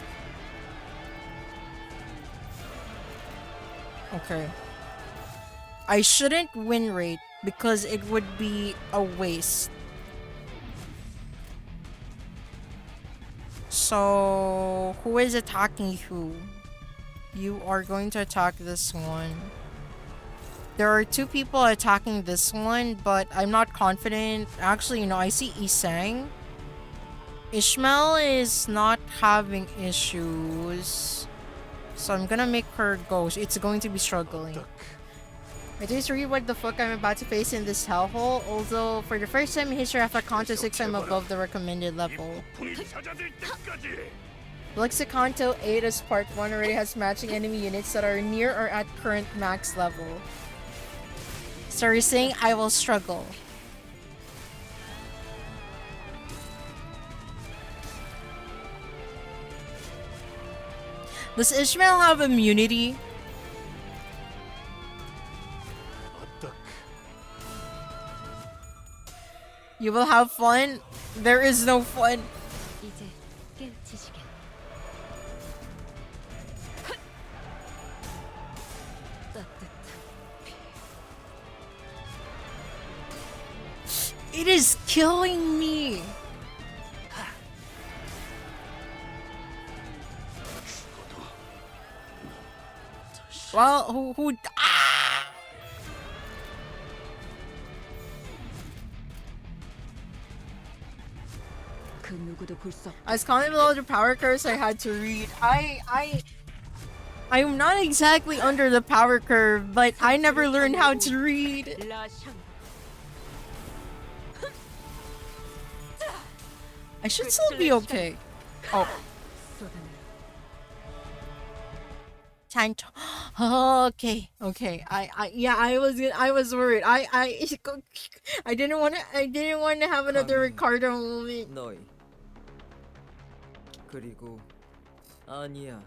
Okay. I shouldn't win rate because it would be a waste. So, who is attacking who? You are going to attack this one. There are two people attacking this one, but I'm not confident. Actually, you know, I see Isang. Ishmael is not having issues. So I'm gonna make her go. It's going to be struggling. I just read what the fuck I'm about to face in this hellhole. Although, for the first time in history after Kanto 6, I'm above the recommended level. Lexicanto 8 as part 1 already has matching enemy units that are near or at current max level. So you're saying I will struggle. Does Ishmael have immunity? You will have fun? There is no fun. 이제 깨우치시게. It is killing me. Well, who ah! 그 누구도 볼 수 없. I was calling below the power curse I had to read. I'm not exactly under the power curve, but I never learned how to read. I should still be okay. Oh. Tanto. Oh, okay. I was worried. I didn't want to have another Ricardo moment. 너희 그리고 아니야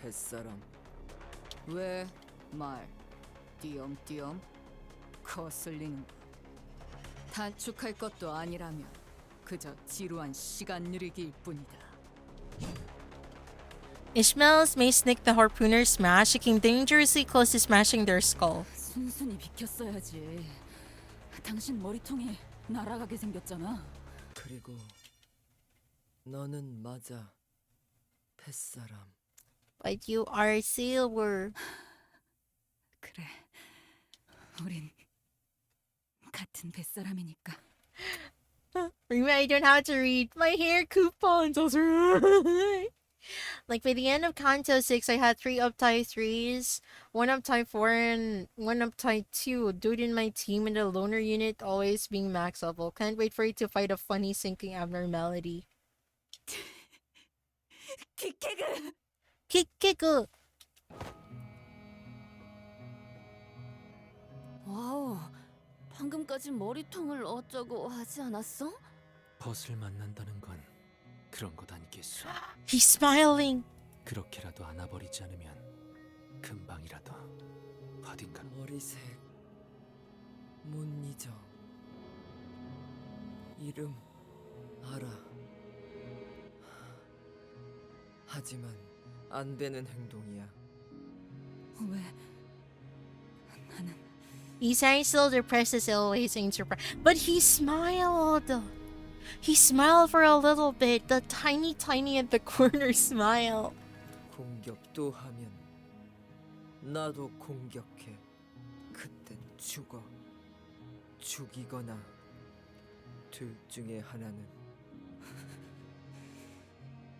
뱃사람 왜 말 띄엄띄엄 거슬리는 단축할 것도 아니라면 그저 지루한 시간 누리기일 뿐이다. Ishmael's may snick the harpooner smash. She came dangerously close to smashing their skull. 순순히 비켰어야지. 당신 머리통이 날아가게 생겼잖아. 그리고 너는 맞아 뱃사람. But you are silver. 그래. 우린 같은 뱃사람이니까. Remember, I don't have to read my hair coupons. Those are like by the end of Kanto 6, I had 3 uptie 3s, 1 uptie 4, and 1 uptie 2. Dude in my team in the loner unit always being max level. Can't wait for you to fight a funny sinking abnormality. Kikigu! 와우, 방금까지 머리통을 어쩌고 하지 않았어? 벗을 만난다는 건 그런 것 아니겠소. He's smiling. 그렇게라도 안아버리지 않으면 금방이라도 어딘가. 머리색 못 잊어. 이름 알아. 하지만 안 되는 행동이야. 왜 나는 Isai still depressed as always, saying surprise. But he smiled. He smiled for a little bit. The tiny at the corner smile. 공격도 하면 나도 공격해. 그땐 죽어. 죽이거나 둘 중에 하나는.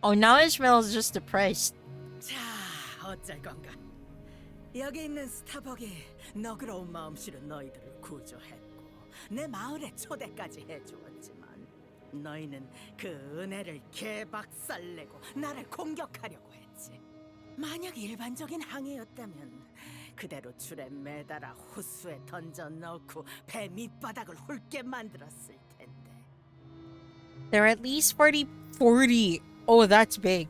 Oh, now Ishmael's just depressed. 자, 어쩔 건가? 여기 있는 스타벅이 너그러운 마음씨로 너희들을 구조했고 내 마을에 초대까지 해주었지만 너희는 그 은혜를 개박살내고 나를 공격하려고 했지. 만약 일반적인 항해였다면 그대로 줄에 매달아 호수에 던져 넣고 배 밑바닥을 훑게 만들었을 텐데. There are at least 40. Oh, that's big.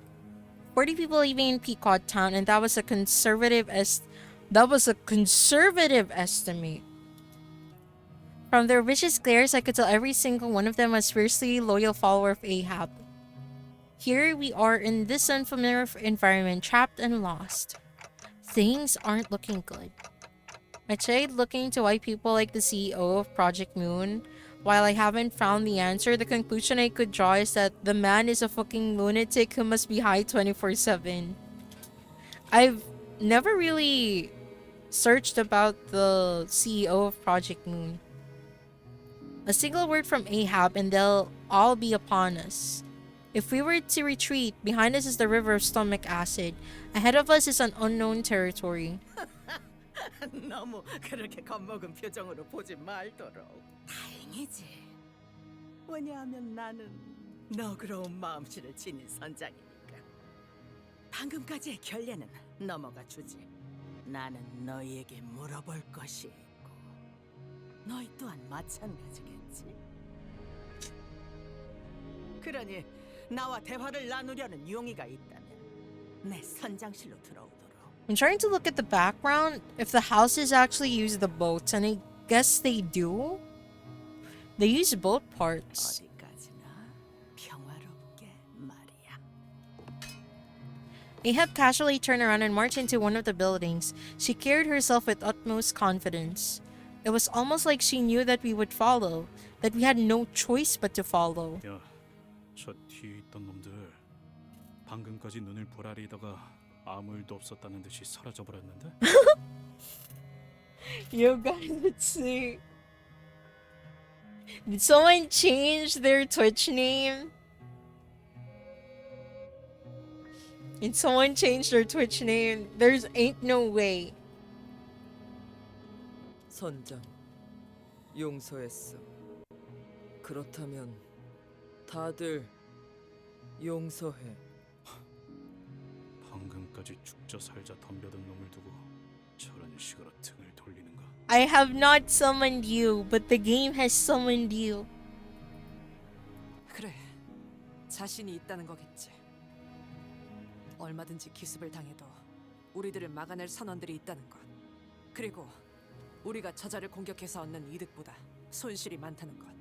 40 people living in Pequod Town, and that was a conservative estimate. From their vicious glares, I could tell every single one of them was fiercely loyal follower of Ahab. Here we are in this unfamiliar environment, trapped and lost. Things aren't looking good. I tried looking to why people like the CEO of Project Moon. While I haven't found the answer, the conclusion I could draw is that the man is a fucking lunatic who must be high 24/7. I've never really searched about the CEO of Project Moon. A single word from Ahab and they'll all be upon us. If we were to retreat, behind us is the river of stomach acid. Ahead of us is an unknown territory. 너무 그렇게 겁먹은 표정으로 보지 말도록. 다행이지. 왜냐하면 나는 너그러운 마음씨를 지닌 선장이니까. 방금까지의 결례는 넘어가 주지. 나는 너희에게 물어볼 것이 있고, 너희 또한 마찬가지겠지. 그러니 나와 대화를 나누려는 용의가 있다면 내 선장실로 들어오도록. I'm trying to look at the background if the houses actually use the boats, and I guess they do. They use boat parts. 어디까지나 평화롭게 말이야. Ahab casually turned around and marched into one of the buildings. She carried herself with utmost confidence. It was almost like she knew that we would follow, that we had no choice but to follow. 야, 저 뒤에 있던 놈들 방금까지 눈을 보라리다가 아무 일도 없었다는 듯이 사라져 버렸는데? Yo guys, let's see. Did someone change their Twitch name? Did someone change their Twitch name? There's ain't no way. 선장, 용서했어. 그렇다면 다들 용서해. 방금까지 죽자 살자 덤벼든 놈을 두고 저런 식으로 등을 돌리는가? I have not summoned you, but the game has summoned you. 그래, 자신이 있다는 거겠지. 얼마든지 기습을 당해도 우리들을 막아낼 선원들이 있다는 것. 그리고 우리가 저자를 공격해서 얻는 이득보다 손실이 많다는 것.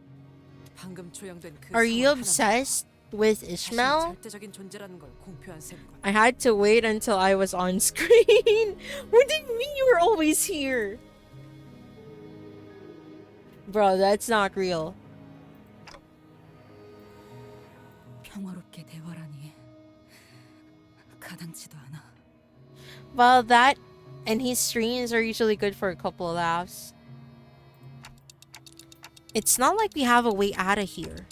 방금 조형된 그 Are you 상황 obsessed with 하나만 Ishmael? 절대적인 존재라는 걸 공표한 셈인 것. I had to wait until I was on screen. What do you mean you were always here? Bro, that's not real. 평화롭게 대화라니 가당치도 않아. Well, that and his streams are usually good for a couple of laughs. It's not like we have a way out of here.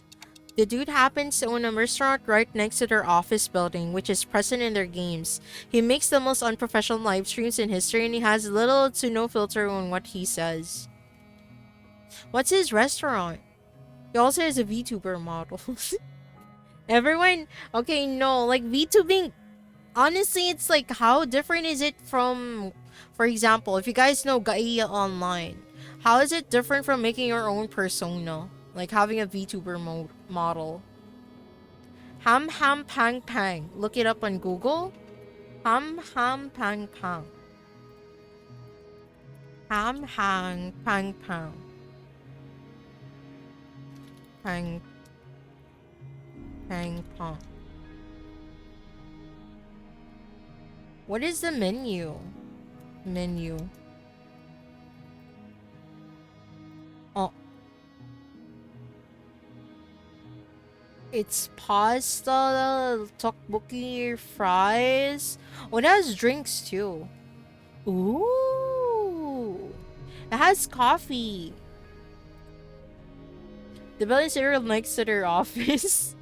The dude happens to own a restaurant right next to their office building, which is present in their games. He makes the most unprofessional live streams in history, and he has little to no filter on what he says. What's his restaurant? He also has a VTuber model. Everyone, okay, no, like VTubing, honestly, it's like, how different is it from, for example, if you guys know Gaia Online, how is it different from making your own persona? Like having a VTuber model. Ham Ham Pang Pang. Look it up on Google. Ham Ham Pang Pang. Ham Ham Pang Pang. Pang Pang Pang. What is the menu? Menu. Oh. It's pasta, tteokbokki, fries. Oh, it has drinks too. Ooh. It has coffee. The building cereal next to their office.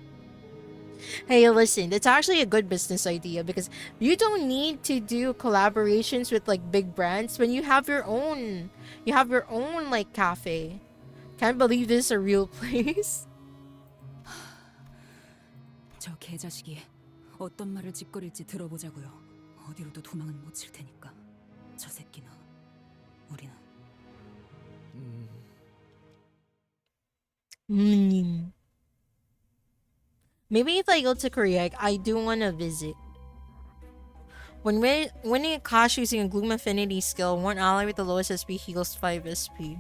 Hey, listen, it's actually a good business idea because you don't need to do collaborations with like big brands when you have your own. You have your own like cafe. Can't believe this is a real place. 저 개자식이 어떤 말을 짓거릴지 들어보자고요. 어디로도 도망은 못 칠 테니까. 저 새끼는 우리는. Maybe if I go to Korea, I do want to visit. When winning a clash using a Gloom Affinity skill, one ally with the lowest SP heals 5 SP.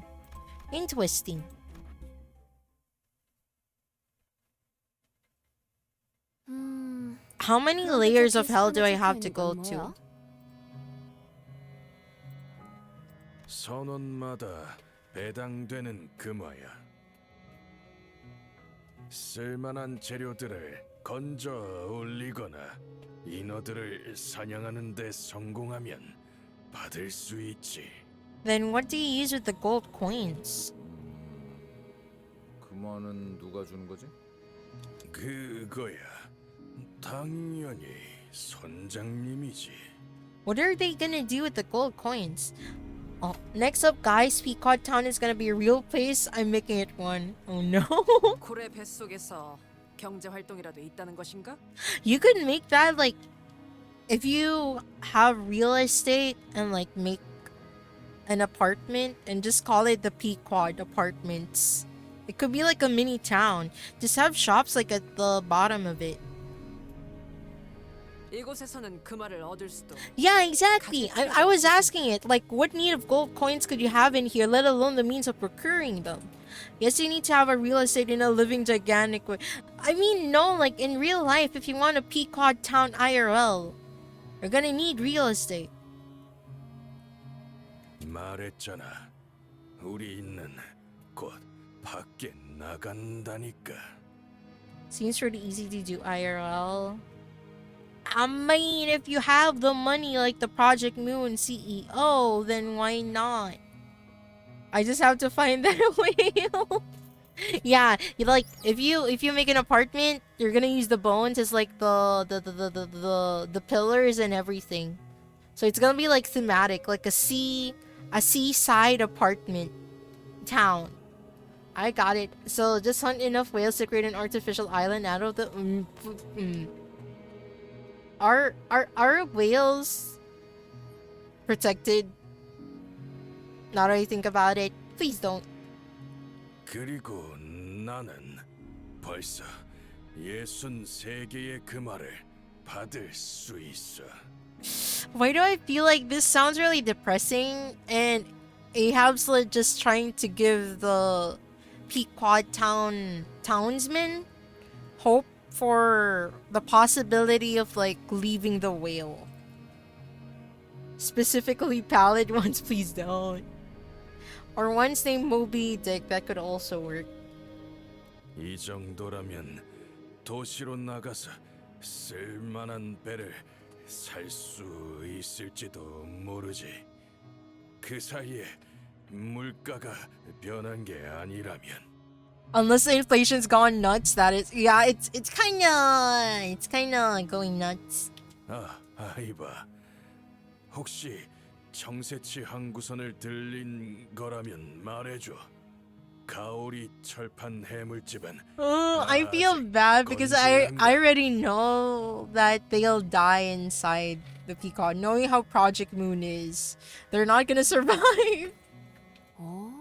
Interesting. How many layers of hell do I have to go to? 선원마다 배당되는 금화야. 쓸만한 재료들을 건져 올리거나 인어들을 사냥하는 데 성공하면 받을 수 있지. Then what do you use with the gold coins? 금화는 누가 주는 거지? 그거야. 당연히 선장님이지. What are they gonna do with the gold coins? Oh, next up, guys, Pequod Town is gonna be a real place. I'm making it one. Oh no. 고래 뱃속에서 경제 활동이라도 있다는 것인가? You could make that like if you have real estate and like make an apartment and just call it the Pequod Apartments. It could be like a mini town. Just have shops like at the bottom of it. 이곳에서는 금화를 얻을 수도. Yeah, exactly. I was asking it. Like, what need of gold coins could you have in here, let alone the means of procuring them? Yes, you need to have a real estate in a living gigantic way. I mean, no, like in real life, if you want a Pequod Town IRL, you're gonna need real estate. 말했잖아. 우리는 곧 밖에 나간다니까. Seems pretty easy to do IRL. I mean, if you have the money like the Project Moon CEO, then why not? I just have to find that whale. Yeah, you like if you make an apartment, you're gonna use the bones as like the pillars and everything. So it's gonna be like thematic, like a seaside apartment town. I got it. So just hunt enough whales to create an artificial island out of the. Are whales protected? Now that I think about it, please don't. 그리고 나는 벌써 63개의 금화를 받을 수 있어. Why do I feel like this sounds really depressing and Ahab's like just trying to give the Pequod townsmen hope for the possibility of like leaving the whale? Specifically pallid ones, please don't. Or ones named Moby Dick, that could also work. 이 정도라면 도시로 나가서 쓸만한 배를 살 수 있을지도 모르지. 그 사이에 물가가 변한 게 아니라면. Unless the inflation's gone nuts, that is, yeah, it's kinda going nuts. 아이바, 혹시 청새치 항구선을 들린 거라면 말해줘. 가오리 철판 해물집은. I feel bad because I already know that they'll die inside the Pequod. Knowing how Project Moon is, they're not gonna survive. 오,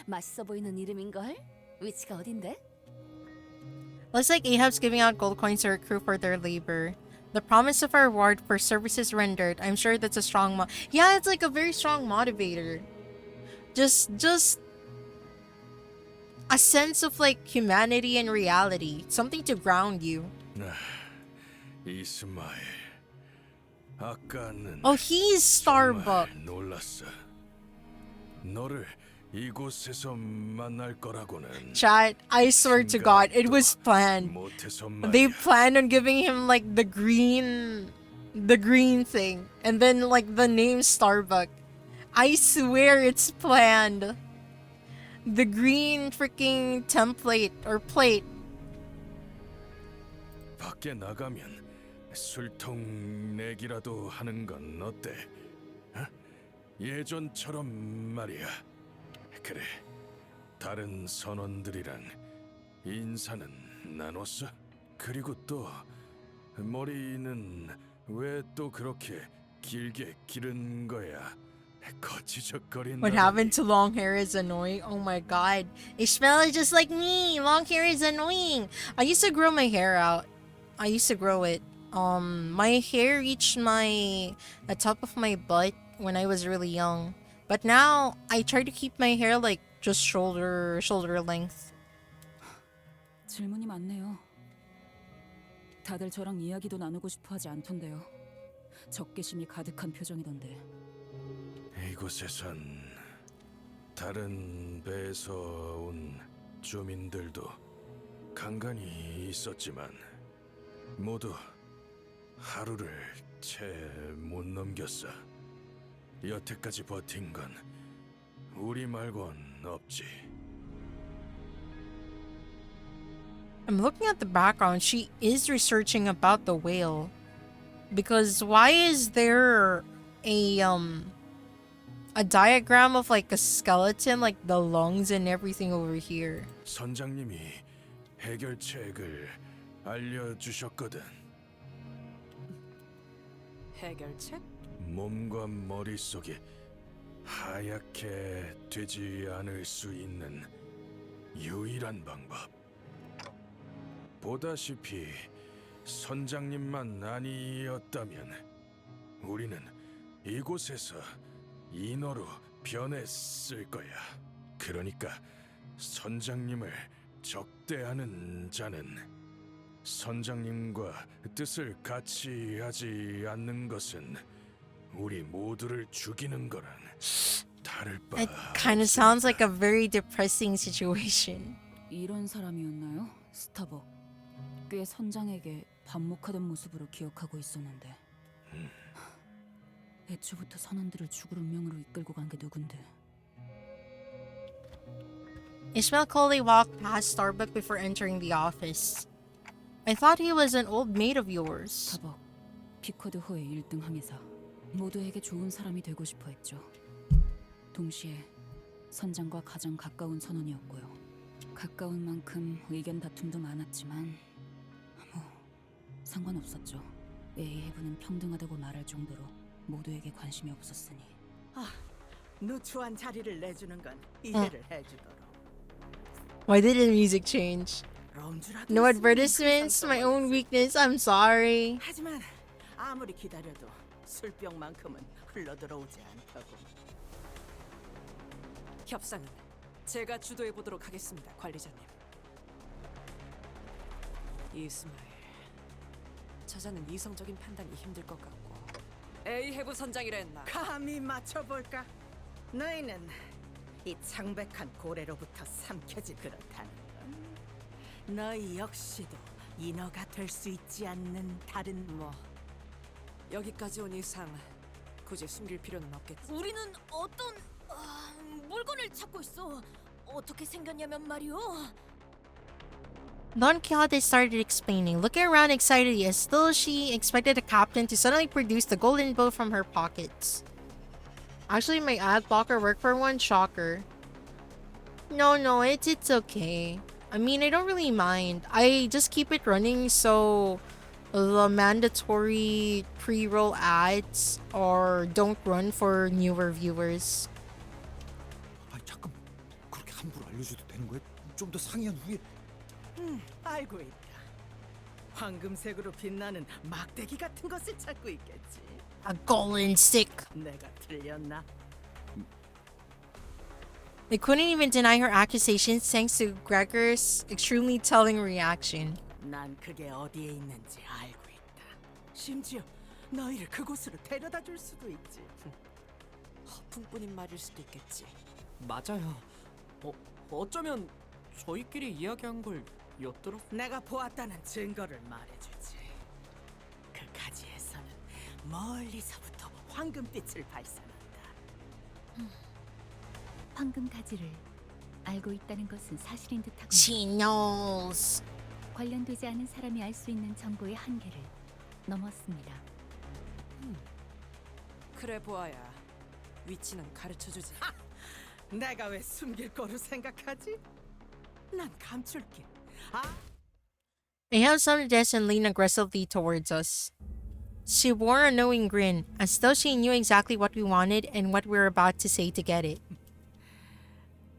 맛있어 보이는 이름인걸? 위치가 어딘데? Looks like Ahab's giving out gold coins to her crew for their labor. The promise of a reward for services rendered. I'm sure that's a strong yeah, it's like a very strong motivator. Just a sense of like humanity and reality. Something to ground you. 이스마엘, 아까는 Oh, he's Starbuck. 놀랐어. 너를 이곳에서 만날 거라고는. Chat, I swear to God, it was planned. They planned on giving him like the green thing, and then like the name Starbuck. I swear it's planned. The green freaking template or plate. 밖에 나가면 술통 내기라도 하는 건 어때? 어? 예전처럼 말이야. 그래, 다른 선원들이랑 인사는 나눴어? 그리고 또 머리는 왜 또 그렇게 길게 기른 거야? 거치적거린다. What happened to long hair is annoying. Oh my god. Ishmael is just like me. Long hair is annoying. I used to grow my hair out. I used to grow it. My hair reached the top of my butt when I was really young. But now I try to keep my hair like just shoulder length. 질문이 많네요. 다들 저랑 이야기도 나누고 싶어 하지 않던데요. 적개심이 가득한 표정이던데. 이곳에선 다른 배에서 온 주민들도 간간히 있었지만 모두 하루를 채 못 넘겼어. 여태까지 버틴 건 우리 말곤 없지. I'm looking at the background. She is researching about the whale. Because why is there a diagram of like a skeleton, like the lungs and everything over here? 선장님이 해결책을 알려주셨거든. 해결책? 몸과 머릿속이 하얗게 되지 않을 수 있는 유일한 방법. 보다시피 선장님만 아니었다면 우리는 이곳에서 인어로 변했을 거야. 그러니까 선장님을 적대하는 자는 선장님과 뜻을 같이 하지 않는 것은 우리 모두를 죽이는 거랑 다를 바. It kind of sounds like a very depressing situation. 이런 사람이었나요? 스타벅. 꽤 선장에게 반목하던 모습으로 기억하고 있었는데. 애초부터 선원들을 죽을 운명으로 이끌고 간 게 누군데? Ishmael Coley walked past Starbuck before entering the office. I thought he was an old mate of yours. 스타벅, 피쿼드 호의 1등 항해사. 모두에게 좋은 사람이 되고 싶어 했죠. 동시에 선장과 가장 가까운 선원이었고요. 가까운 만큼 의견 다툼도 많았지만 뭐 상관없었죠. A 해부는 평등하다고 말할 정도로 모두에게 관심이 없었으니. 누추한 자리를 내주는 건 이해를 해주도록. Why did the music change? 럼주라도 No 있으면 advertisements, 그 my own 상처가 weakness, I'm sorry. 하지만 아무리 기다려도 술병만큼은 흘러들어오지 않다고. 협상은 제가 주도해 보도록 하겠습니다, 관리자님. 이스마일, 저자는 이성적인 판단이 힘들 것 같고 A 해부 선장이라 했나? 감히 맞춰볼까? 너희는 이 창백한 고래로부터 삼켜진 그렇다는 건 너희 역시도 인어가 될 수 있지 않는 다른 뭐 여기까지 온 이상 굳이 숨길 필요는 없겠지. 우리는 어떤 물건을 찾고 있어. 어떻게 생겼냐면 말이오. Don Quixote started explaining, looking around excitedly as though she expected the captain to suddenly produce the golden bow from her pockets. Actually, my ad blocker worked for one. Shocker. No, it's okay. I mean, I don't really mind. I just keep it running so the mandatory pre-roll ads or don't run for newer viewers. 아니 잠깐 그렇게 함부로 알려줘도 되는 거야? 좀 더 상의한 후에. 알고 있다. 황금색으로 빛나는 막대기 같은 것을 찾고 있겠지. A golden stick. 내가 틀렸나? They couldn't even deny her accusations thanks to Gregor's extremely telling reaction. 난 그게 어디에 있는지 알고 있다. 심지어 너희를 그곳으로 데려다 줄 수도 있지. 허풍뿐인 말일 수도 있겠지. 맞아요. 어쩌면 저희끼리 이야기한 걸 엿들어? 내가 보았다는 증거를 말해주지. 그 가지에서는 멀리서부터 황금빛을 발산한다. 황금 가지를 알고 있다는 것은 사실인 듯하군요. She knows. 관련되지 않은 사람이 알 수 있는 정보의 한계를 넘었습니다. 그래 보아야 위치는 가르쳐주지. 내가 왜 숨길 거로 생각하지? 난 감출게. They have some desk and lean aggressively towards us. She wore a knowing grin, as though she knew exactly what we wanted and what we were about to say to get it.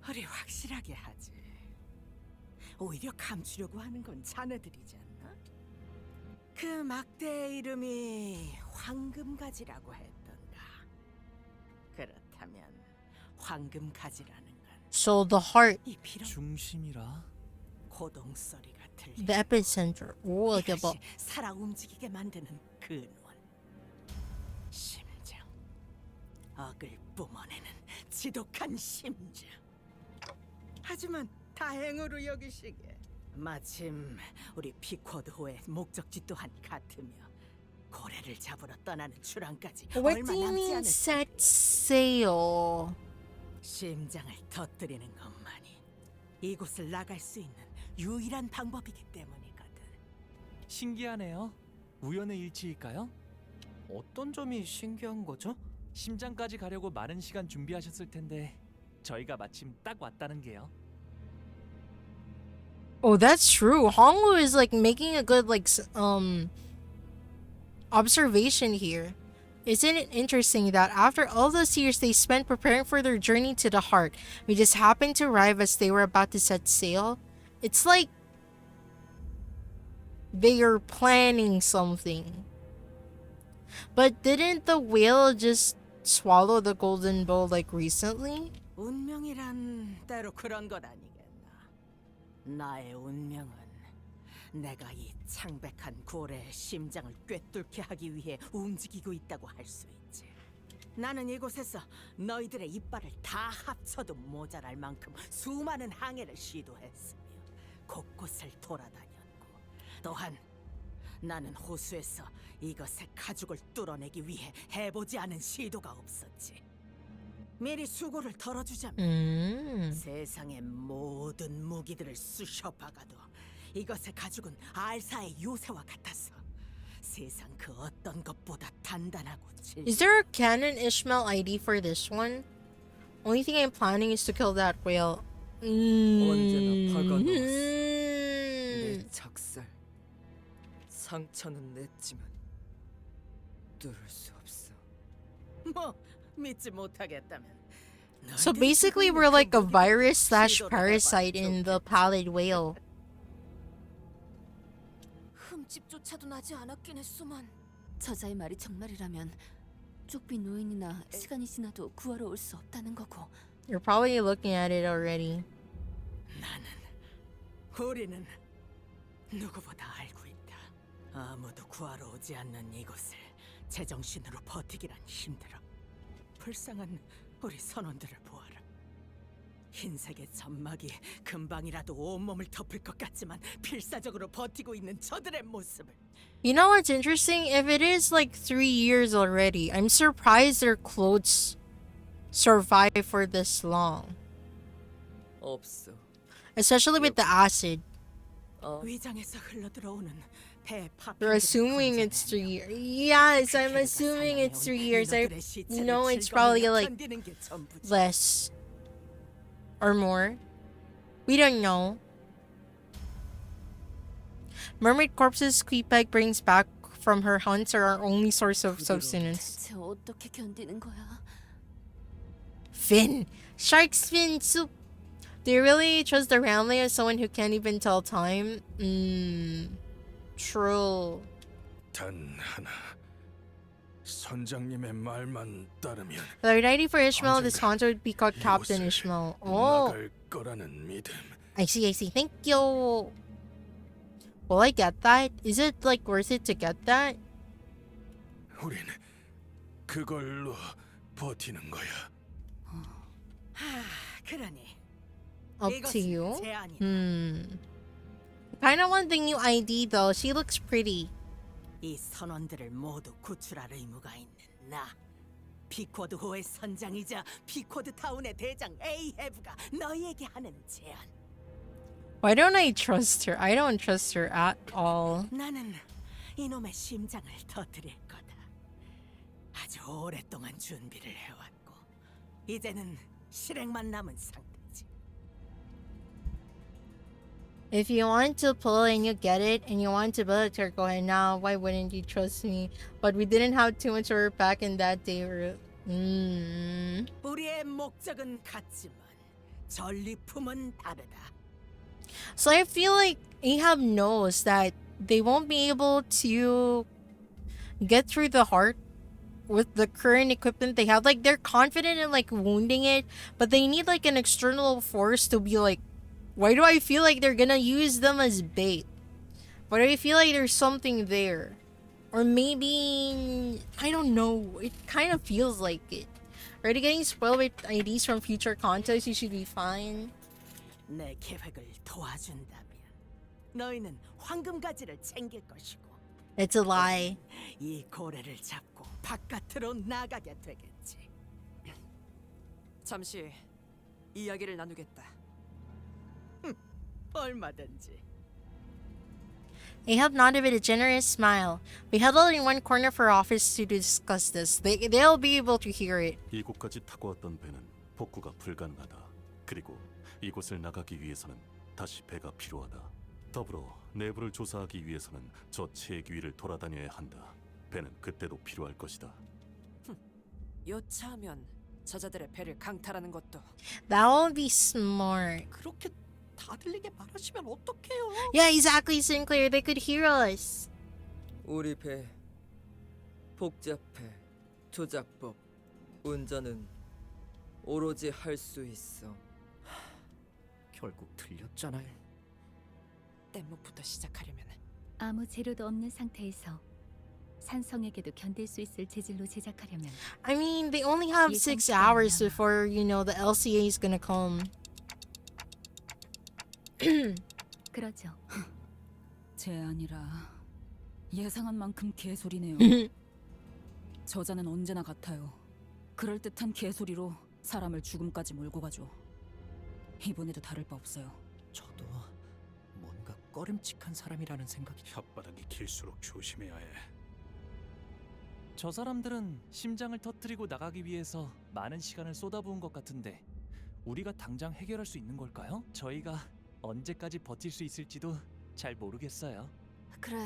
우리 확실하게 하지. 오히려 감추려고 하는 건 자네들이지 않나? 그 막대의 이름이 황금가지라고 했던가. 그렇다면 황금가지라는 건 So the heart. 이 비록 중심이라. 고동 소리가 틀리. The epicenter. 오, 이게 뭐. 이것이 살아 움직이게 만드는 근원. 심장. 악을 뿜어내는 지독한 심장. 하지만 다행으로 여기시게. 마침 우리 피코드호의 목적지 또한 같으며 고래를 잡으러 떠나는 출항까지 What 얼마 do you 남지 mean 않을 set sail? 심장을 터뜨리는 것만이 이곳을 나갈 수 있는 유일한 방법이기 때문이거든. 신기하네요. 우연의 일치일까요? 어떤 점이 신기한 거죠? 심장까지 가려고 많은 시간 준비하셨을 텐데 저희가 마침 딱 왔다는 게요. Oh, that's true. Hongwu is like making a good observation here. Isn't it interesting that after all those years they spent preparing for their journey to the heart, we just happened to arrive as they were about to set sail? It's like they are planning something. But didn't the whale just swallow the golden bowl like recently? 운명이란 때로 그런 것 아니겠나. 나의 운명은 내가 이 창백한 고래의 심장을 꿰뚫게 하기 위해 움직이고 있다고 할 수 있지. 나는 이곳에서 너희들의 이빨을 다 합쳐도 모자랄 만큼 수많은 항해를 시도했으며 곳곳을 돌아다녔고, 또한 나는 호수에서 이것의 가죽을 뚫어내기 위해 해보지 않은 시도가 없었지. 미리 수고를 덜어주자면 세상의 모든 무기들을 쑤셔박아도 이것의 가죽은 알사의 요새와 같아서 세상 그 어떤 것보다 단단하고 질. Is there a canon Ishmael ID for this one? Only thing I'm planning is to kill that whale. 언제나 박아놓았어. 내 작살. 상처는 냈지만 뚫을 수 없어. 뭐 믿지 못하겠다면. So basically we're like a virus slash parasite in the pallid whale. 흠집조차도 나지 않았긴 했소만. 저자의 말이 정말이라면 쪽비 노인이나 시간이 지나도 구하러 올 수 없다는 거고. You're probably looking at it already. 우리는 누구보다 알고 있다. 아무도 구하러 오지 않는 이곳을 제정신으로 버티기란 힘들어. 불쌍한 우리 선원들을 보아라. 흰색의 점막이 금방이라도 온몸을 덮을 것 같지만 필사적으로 버티고 있는 저들의 모습을. You know what's interesting? If it is like 3 years already, I'm surprised their clothes survive for this long. 없어. Especially with the acid. 위장에서 흘러들어오는 배 You're assuming it's 3 years. Yes, I'm assuming it's 3 years. I know it's probably like less or more. We don't know. Mermaid corpses Queepeg brings back from her hunts are our only source of sustenance. 대체 어떻게 견디는 거야? Fin! Shark's fin soup! Do you really trust the family of someone who can't even tell time? True. 단 하나. 선장님의 말만 따르면 The identity for Ishmael, this hunter would be called Captain Ishmael. Oh, 나갈 거라는 믿음. I see. Thank you. Will I get that? Is it like worth it to get that? 우린 그걸로 버티는 거야. 그러니 Up to you. 제안이다. Kinda want the new ID though. She looks pretty. 이 선원들을 모두 구출할 의무가 있는 나, 피코드호의 선장이자 피코드 타운의 대장 에이헤브가 너희에게 하는 제안. Why don't I trust her? I don't trust her at all. 나는 이놈의 심장을 터뜨릴 거다. 아주 오랫동안 준비를 해왔고 이제는 실행만 남은 상태지. If you want to pull and you get it and you want to build a turret, go ahead now. Why wouldn't you trust me? But we didn't have too much work back in that day. 우리의 목적은 같지만 전리품은 다르다. So I feel like Ahab knows that they won't be able to get through the heart with the current equipment they have. Like they're confident in like wounding it, but they need like an external force to be like Why do I feel like they're gonna use them as bait? Why do I feel like there's something there? Or maybe... I don't know. It kind of feels like it. Already getting spoiled with IDs from future contests, you should be fine. 내 계획을 도와준다면 너희는 황금 가지를 챙길 것이고 It's a lie. 이 고래를 잡고 바깥으로 나가게 되겠지. 잠시 이야기를 나누겠다. 얼마든지. Ahab nodded with a generous smile. We huddled in one corner of our office to discuss this. They'll be able to hear it. 이곳까지 타고 왔던 배는 복구가 불가능하다. 그리고 이곳을 나가기 위해서는 다시 배가 필요하다. 더불어 내부를 조사하기 위해서는 저 체액 위를 돌아다녀야 한다. 배는 그때도 필요할 것이다. 여차하면 저자들의 배를 강탈하는 것도. That would be smart. 그렇게 다 들리게 말하시면 어떡해요? Yeah, exactly, Sinclair. They could hear us. 우리 배 복잡해. 조작법, 운전은 오로지 할 수 있어. 결국 들렸잖아요. 뗏목부터 시작하려면 아무 재료도 없는 상태에서 산성에게도 견딜 수 있을 재질로 제작하려면 I mean, they only have 6 hours before, you know, the LCA is gonna come. 그러죠. 제 아니라 예상한 만큼 개소리네요. 저자는 언제나 같아요. 그럴듯한 개소리로 사람을 죽음까지 몰고 가죠. 이번에도 다를 바 없어요. 저도 뭔가 꺼림칙한 사람이라는 생각이. 혓바닥이 길수록 조심해야 해. 저 사람들은 심장을 터뜨리고 나가기 위해서 많은 시간을 쏟아부은 것 같은데 우리가 당장 해결할 수 있는 걸까요? 저희가 언제까지 버틸 수 있을지도 잘 모르겠어요. 그래.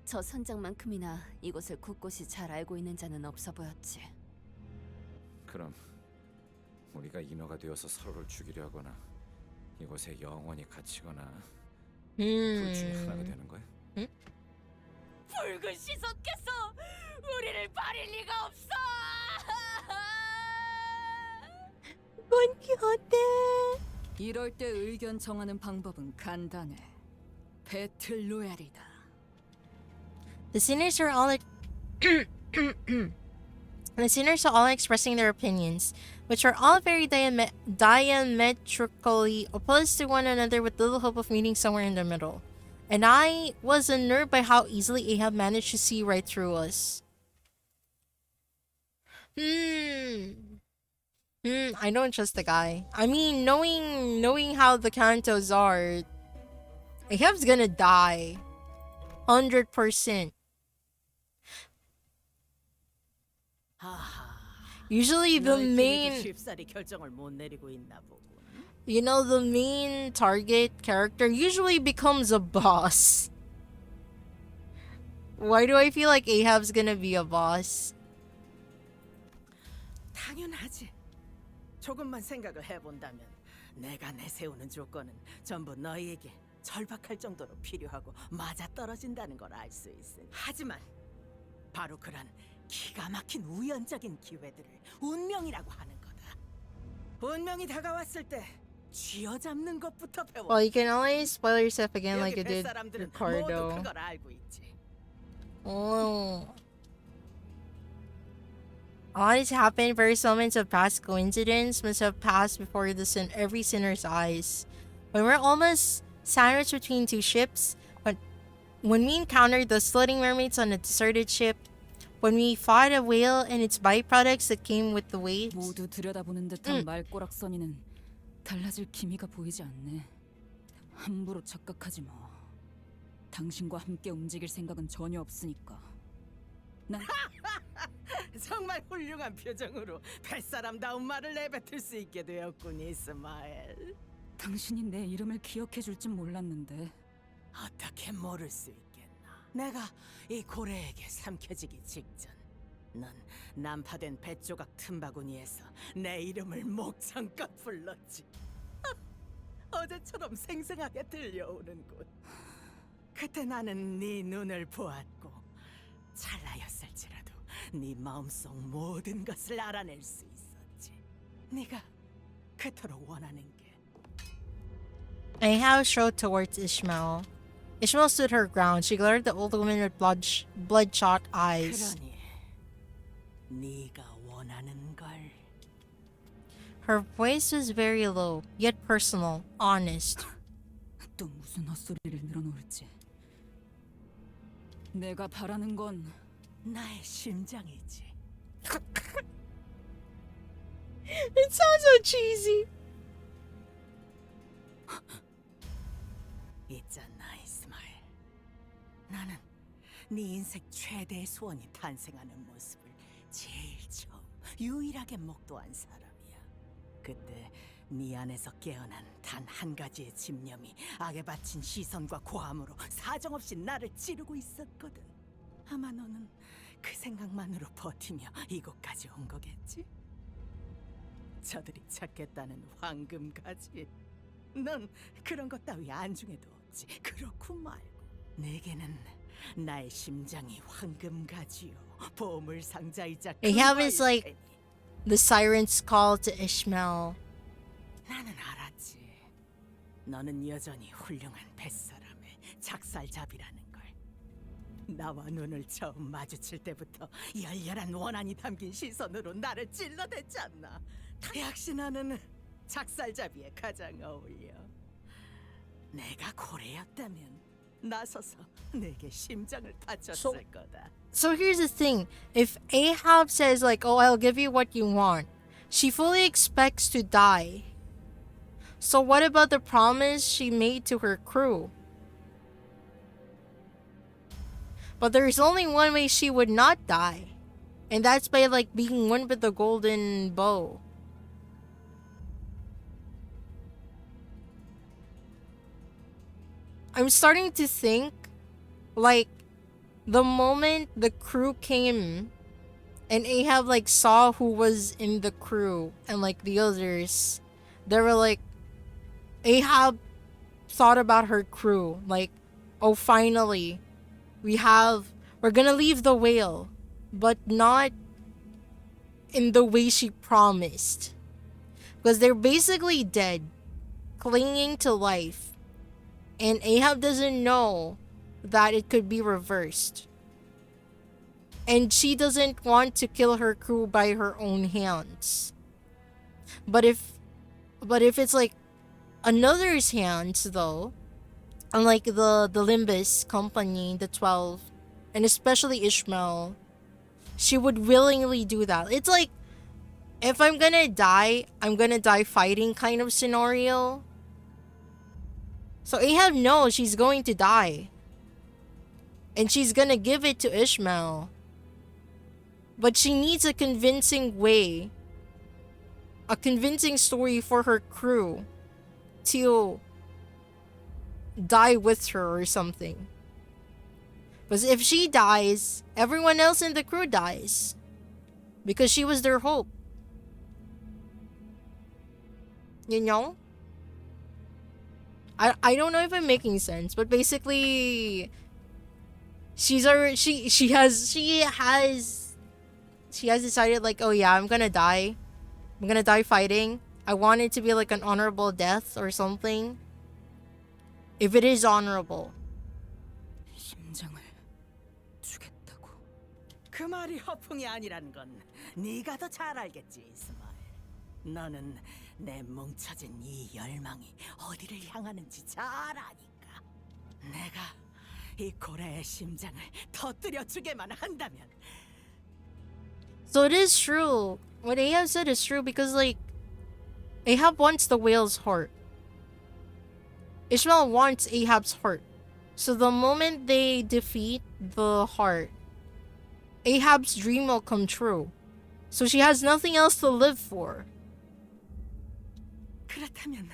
저 선장만큼이나 이곳을 곳곳이 잘 알고 있는 자는 없어 보였지. 그럼 우리가 인어가 되어서 서로를 죽이려 하거나 이곳에 영원히 갇히거나 둘 중에 하나가 되는 거야? 붉은 시선께서 우리를 버릴 리가 없어. 곤키호테. 이럴 때 의견 정하는 방법은 간단해. 배틀 로얄이다. The sinners are all the sinners are all expressing their opinions, which are all very diametrically opposed to one another with little hope of meeting somewhere in the middle. And I was unnerved by how easily Ahab managed to see right through us. I don't trust the guy. I mean, knowing how the Kantos are, Ahab's gonna die. 100%. Usually the main, 쉽사리 결정을 못 내리고 있나 보고. you know, the main target character usually becomes a boss. Why do I feel like Ahab's gonna be a boss? 당연하지. 조금만 생각을 해본다면 내가 내세우는 조건은 전부 너희에게 절박할 정도로 필요하고 맞아떨어진다는 걸 알 수 있으니. 하지만 바로 그런 기가 막힌 우연적인 기회들을 운명이라고 하는 거다. 운명이 다가왔을 때 쥐어잡는 것부터 배워. Well, you can always spoil yourself again like you 여기 did 뱃사람들은 모두 Ricardo. 그걸 알고 있지. Oh. All this happened, various elements of past coincidence must have passed before every sinner's eyes. When we're almost sandwiched between two ships, when we encountered the floating mermaids on a deserted ship, when we fought a whale and its byproducts that came with the waves. 모두 들여다보는 듯한 말꼬락서니는 달라질 기미가 보이지 않네. 함부로 착각하지 마. 당신과 함께 움직일 생각은 전혀 없으니까. 난 정말 훌륭한 표정으로 뱃사람다운 말을 내뱉을 수 있게 되었군, 이스마엘. 당신이 내 이름을 기억해 줄 줄 몰랐는데. 어떻게 모를 수 있겠나. 내가 이 고래에게 삼켜지기 직전 넌 난파된 뱃조각 틈바구니에서 내 이름을 목청껏 불렀지. 어제처럼 생생하게 들려오는군. 그때 나는 네 눈을 보았고 찰나였을지라도 네 마음속 모든 것을 알아낼 수 있었지. 네가 그토록 원하는 게 Ahab strode towards Ishmael. Ishmael stood her ground. She glared at the old woman with bloodshot eyes. 그러니 네가 원하는 걸 Her voice was very low, yet personal, honest. 또 무슨 헛소리를 늘어놓을지. 내가 바라는 건 나의 심장이지. It sounds so cheesy. 있잖아, 이스마엘. 나는 네 인생 최대의 소원이 탄생하는 모습을 제일 처음 유일하게 목도한 사람이야. 그때 네 안에서 깨어난 단 한 가지의 집념이 악에 바친 시선과 고함으로 사정없이 나를 찌르고 있었거든. 아마 너는 그 생각만으로 버티며 이곳까지 온 거겠지? 저들이 찾겠다는 황금가지. 넌 그런 것 따위 안중에도 없지. 그렇고 말고 내게는 나의 심장이 황금가지요. 보물 상자이자 Ahab is like the siren's call to Ishmael. 나는 알았지. 너는 여전히 훌륭한 뱃사람의 작살잡이라는 걸. 나와 눈을 처음 마주칠 때부터 열렬한 원한이 담긴 시선으로 나를 찔러댔잖아. 역시 너는 작살잡이에 가장 어울려. 내가 고래였다면 나서서 내게 심장을 바쳤을 거다. So here's the thing. If Ahab says like, oh, I'll give you what you want, she fully expects to die. So what about the promise she made to her crew? But there's only one way she would not die. And that's by like being one with the golden bow. I'm starting to think like the moment the crew came and Ahab like saw who was in the crew and like the others, they were like, Ahab thought about her crew like, oh, finally we're gonna leave the whale, but not in the way she promised, because they're basically dead, clinging to life, and Ahab doesn't know that it could be reversed, and she doesn't want to kill her crew by her own hands. But if it's like another's hands though, unlike the Limbus Company, the 12, and especially Ishmael, she would willingly do that. It's like, if I'm gonna die fighting kind of scenario. So Ahab knows she's going to die, and she's gonna give it to Ishmael, but she needs a convincing way, a convincing story for her crew to die with her or something. Because if she dies, everyone else in the crew dies, because she was their hope. You know? I don't know if I'm making sense, but basically she has decided like, oh yeah, I'm gonna die fighting. I want it to be like an honorable death or something. If it is honorable. 심장을 주겠다고. 그 말이 허풍이 아니라는 건 네가 더 잘 알겠지, 이스마엘. 너는 내 뭉쳐진 이 열망이 어디를 향하는지 잘 아니까. 내가 이 고래의 심장을 터뜨려 주게만 한다면. So it is true. What Ahab said is true, because like Ahab wants the whale's heart. Ishmael wants Ahab's heart. So the moment they defeat the heart, Ahab's dream will come true. So she has nothing else to live for. 그렇다면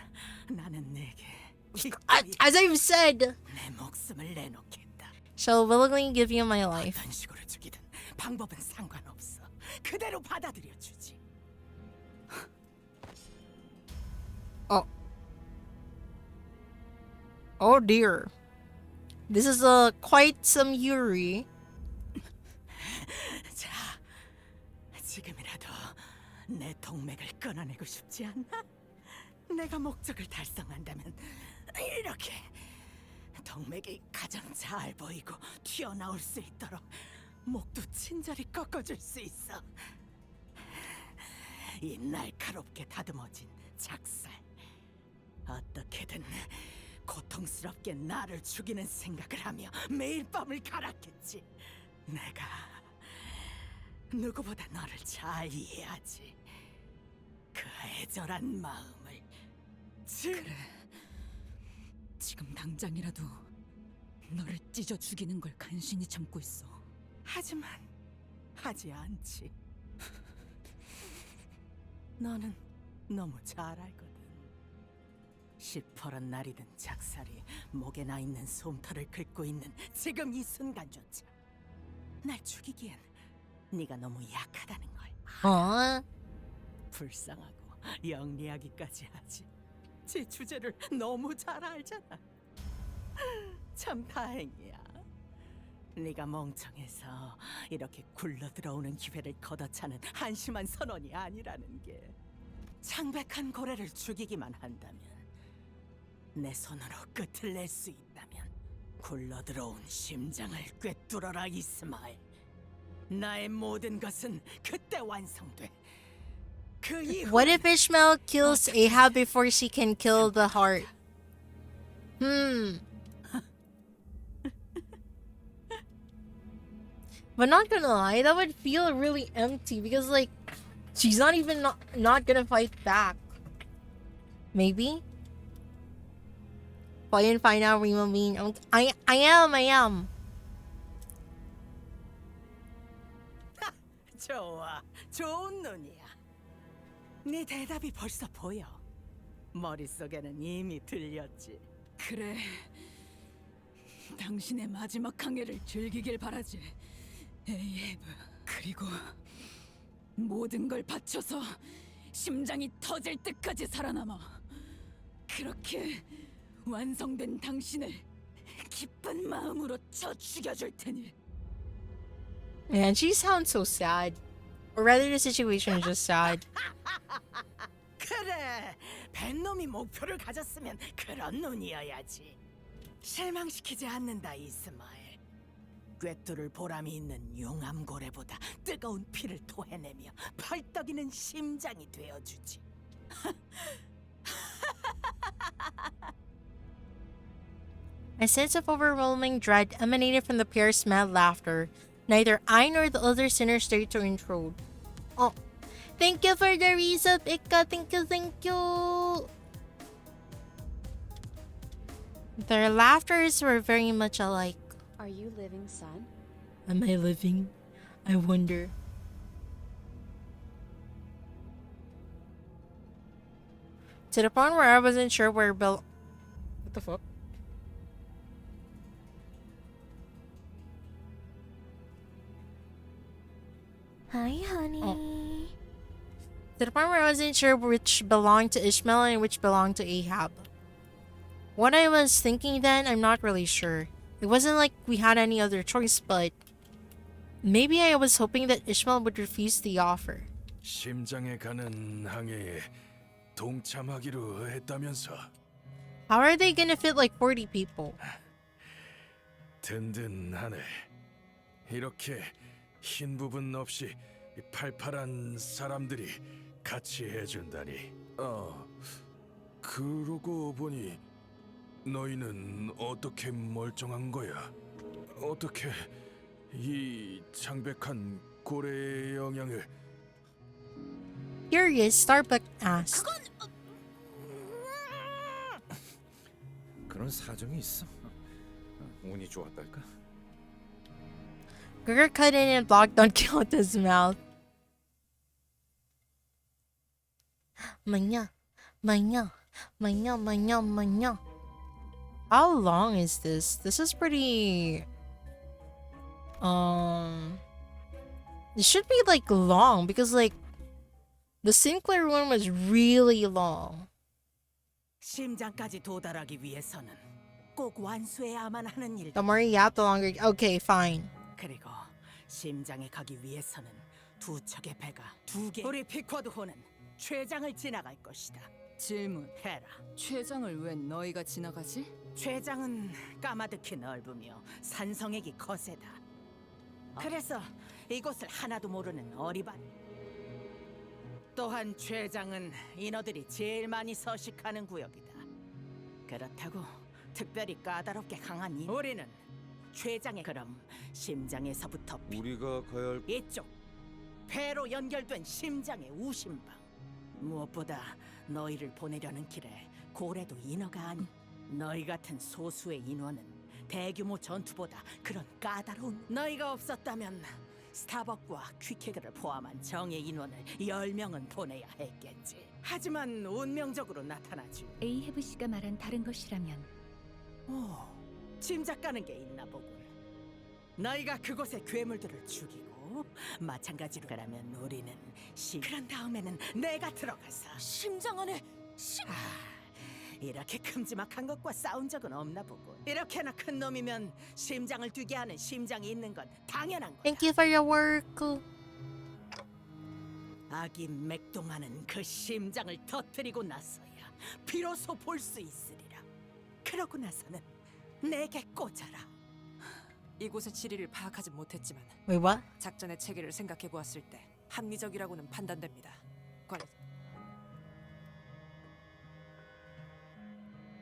나는 내게 As I've said, 내 목숨을 내놓겠다. shall willingly give you my life. 어떤 식으로 죽이든 방법은 상관없어. 그대로 받아들여 주지. Oh dear. This is quite some Yuri. 자, 지금이라도 내 동맥을 끊어내고 싶지 않나? 내가 목적을 달성한다면 이렇게 동맥이 가장 잘 보이고 튀어나올 수 있도록 목도 친절히 꺾어줄 수 있어. 이 날카롭게 다듬어진 작살, 어떻게든 고통스럽게 나를 죽이는 생각을 하며 매일 밤을 갈았겠지. 내가 누구보다 너를 잘 이해하지. 그 애절한 마음을. 그래. 지금 당장이라도 너를 찢어 죽이는 걸 간신히 참고 있어. 하지만 하지 않지. 너는 너무 잘 알거든. 시퍼런 날이 든 작살이 목에 나 있는 솜털을 긁고 있는 지금 이 순간조차 날 죽이기엔 네가 너무 약하다는 걸. Huh? 불쌍하고 영리하기까지 하지. 제 주제를 너무 잘 알잖아. 참 다행이야. 네가 멍청해서 이렇게 굴러 들어오는 기회를 걷어차는 한심한 선원이 아니라는 게. 창백한 고래를 죽이기만 한다면, 내 손으로 끝을 낼 수 있다면, 굴러 들어온 심장을 꿰뚫어라 이스마엘. 나의 모든 것은 그때 완성돼. 그 이후 What if Ishmael kills Ahab before she can kill the heart? But not gonna lie, that would feel really empty because like she's not even not gonna fight back. Maybe? Play and find out, Rima mean. I am. 좋아, 좋은 눈이야. 네 대답이 벌써 보여. 머릿속에는 이미 들렸지. 그래. 당신의 마지막 항해를 즐기길 바라지. 에이브. 그리고 모든 걸 바쳐서 심장이 터질 때까지 살아남아. 그렇게 완성된 당신을 기쁜 마음으로 쳐 죽여줄 테니. Man, she sounds so sad. Or rather, the situation is just sad. 그래, 뱃놈이 목표를 가졌으면 그런 눈이어야지. 실망시키지 않는다 이스마엘. 꿰뚫을 보람이 있는 용암고래보다 뜨거운 피를 토해내며 펄떡이는 심장이 되어주지. A sense of overwhelming dread emanated from the pair's mad laughter. Neither I nor the other sinner stared to intrude. Oh, thank you for the resub, Ika. Thank you. Their laughters were very much alike. Are you living, son? Am I living? I wonder. To the point where I wasn't sure where What the fuck? Hi, honey. To the point where I wasn't sure which belonged to Ishmael and which belonged to Ahab. What I was thinking then, I'm not really sure. It wasn't like we had any other choice, but maybe I was hoping that Ishmael would refuse the offer. 심장에 가는 항해에 동참하기로 했다면서. How are they gonna fit like 40 people? 든든하네. 이렇게 흰 부분 없이 팔팔한 사람들이 같이 해준다니. 그러고 보니 너희는 어떻게 멀쩡한 거야? 어떻게 이 창백한 고래의 영향을? Curious, Starbuck asked. 그런 사정이 있어. 운이 좋았달까? Gregor cut in and blocked Don Quixote's mouth. Manya. How long is this? This is pretty... It should be like long because like the Sinclair one was really long. 심장까지 도달하기 위해서는 꼭 완수해야만 하는 일. The more you yap, the longer... Okay, fine. 그리고 심장에 가기 위해서는 두 척의 배가 두 개. 우리 피쿼드호는 최장을 지나갈 것이다. 질문 해라. 최장을 왜 너희가 지나가지? 최장은 까마득히 넓으며 산성액이 거세다. 그래서 이곳을 하나도 모르는 어리반. 또한 최장은 인어들이 제일 많이 서식하는 구역이다. 그렇다고 특별히 까다롭게 강한 우리는 최장의 그럼 심장에서부터 우리가 가야 할 이쪽 배로 연결된 심장의 우심방. 무엇보다 너희를 보내려는 길에 고래도 인어가 아니. 너희 같은 소수의 인원은 대규모 전투보다 그런 까다로운 너희가 없었다면 스타벅과 퀵해그를 포함한 정예 인원을 10명은 보내야 했겠지. 하지만 운명적으로 나타나지. 에이헤브 씨가 말한 다른 것이라면 오, 짐작 가는 게 있나 보군. 너희가 그곳의 괴물들을 죽이고 마찬가지로 그러면 우리는 그런 다음에는 내가 들어가서 심장 안에 이렇게 큼지막한 것과 싸운 적은 없나 보군. 이렇게나 큰 놈이면 심장을 뛰게 하는 심장이 있는 건 당연한 거야. Thank you for your work. 아기 맥동하는 그 심장을 터뜨리고 나서야 비로소 볼 수 있으리라. 그러고 나서는 내게 꽂아라. 이곳의 지리를 파악하지 못했지만 Wait, what? 작전의 체계를 생각해 보았을 때 합리적이라고는 판단됩니다.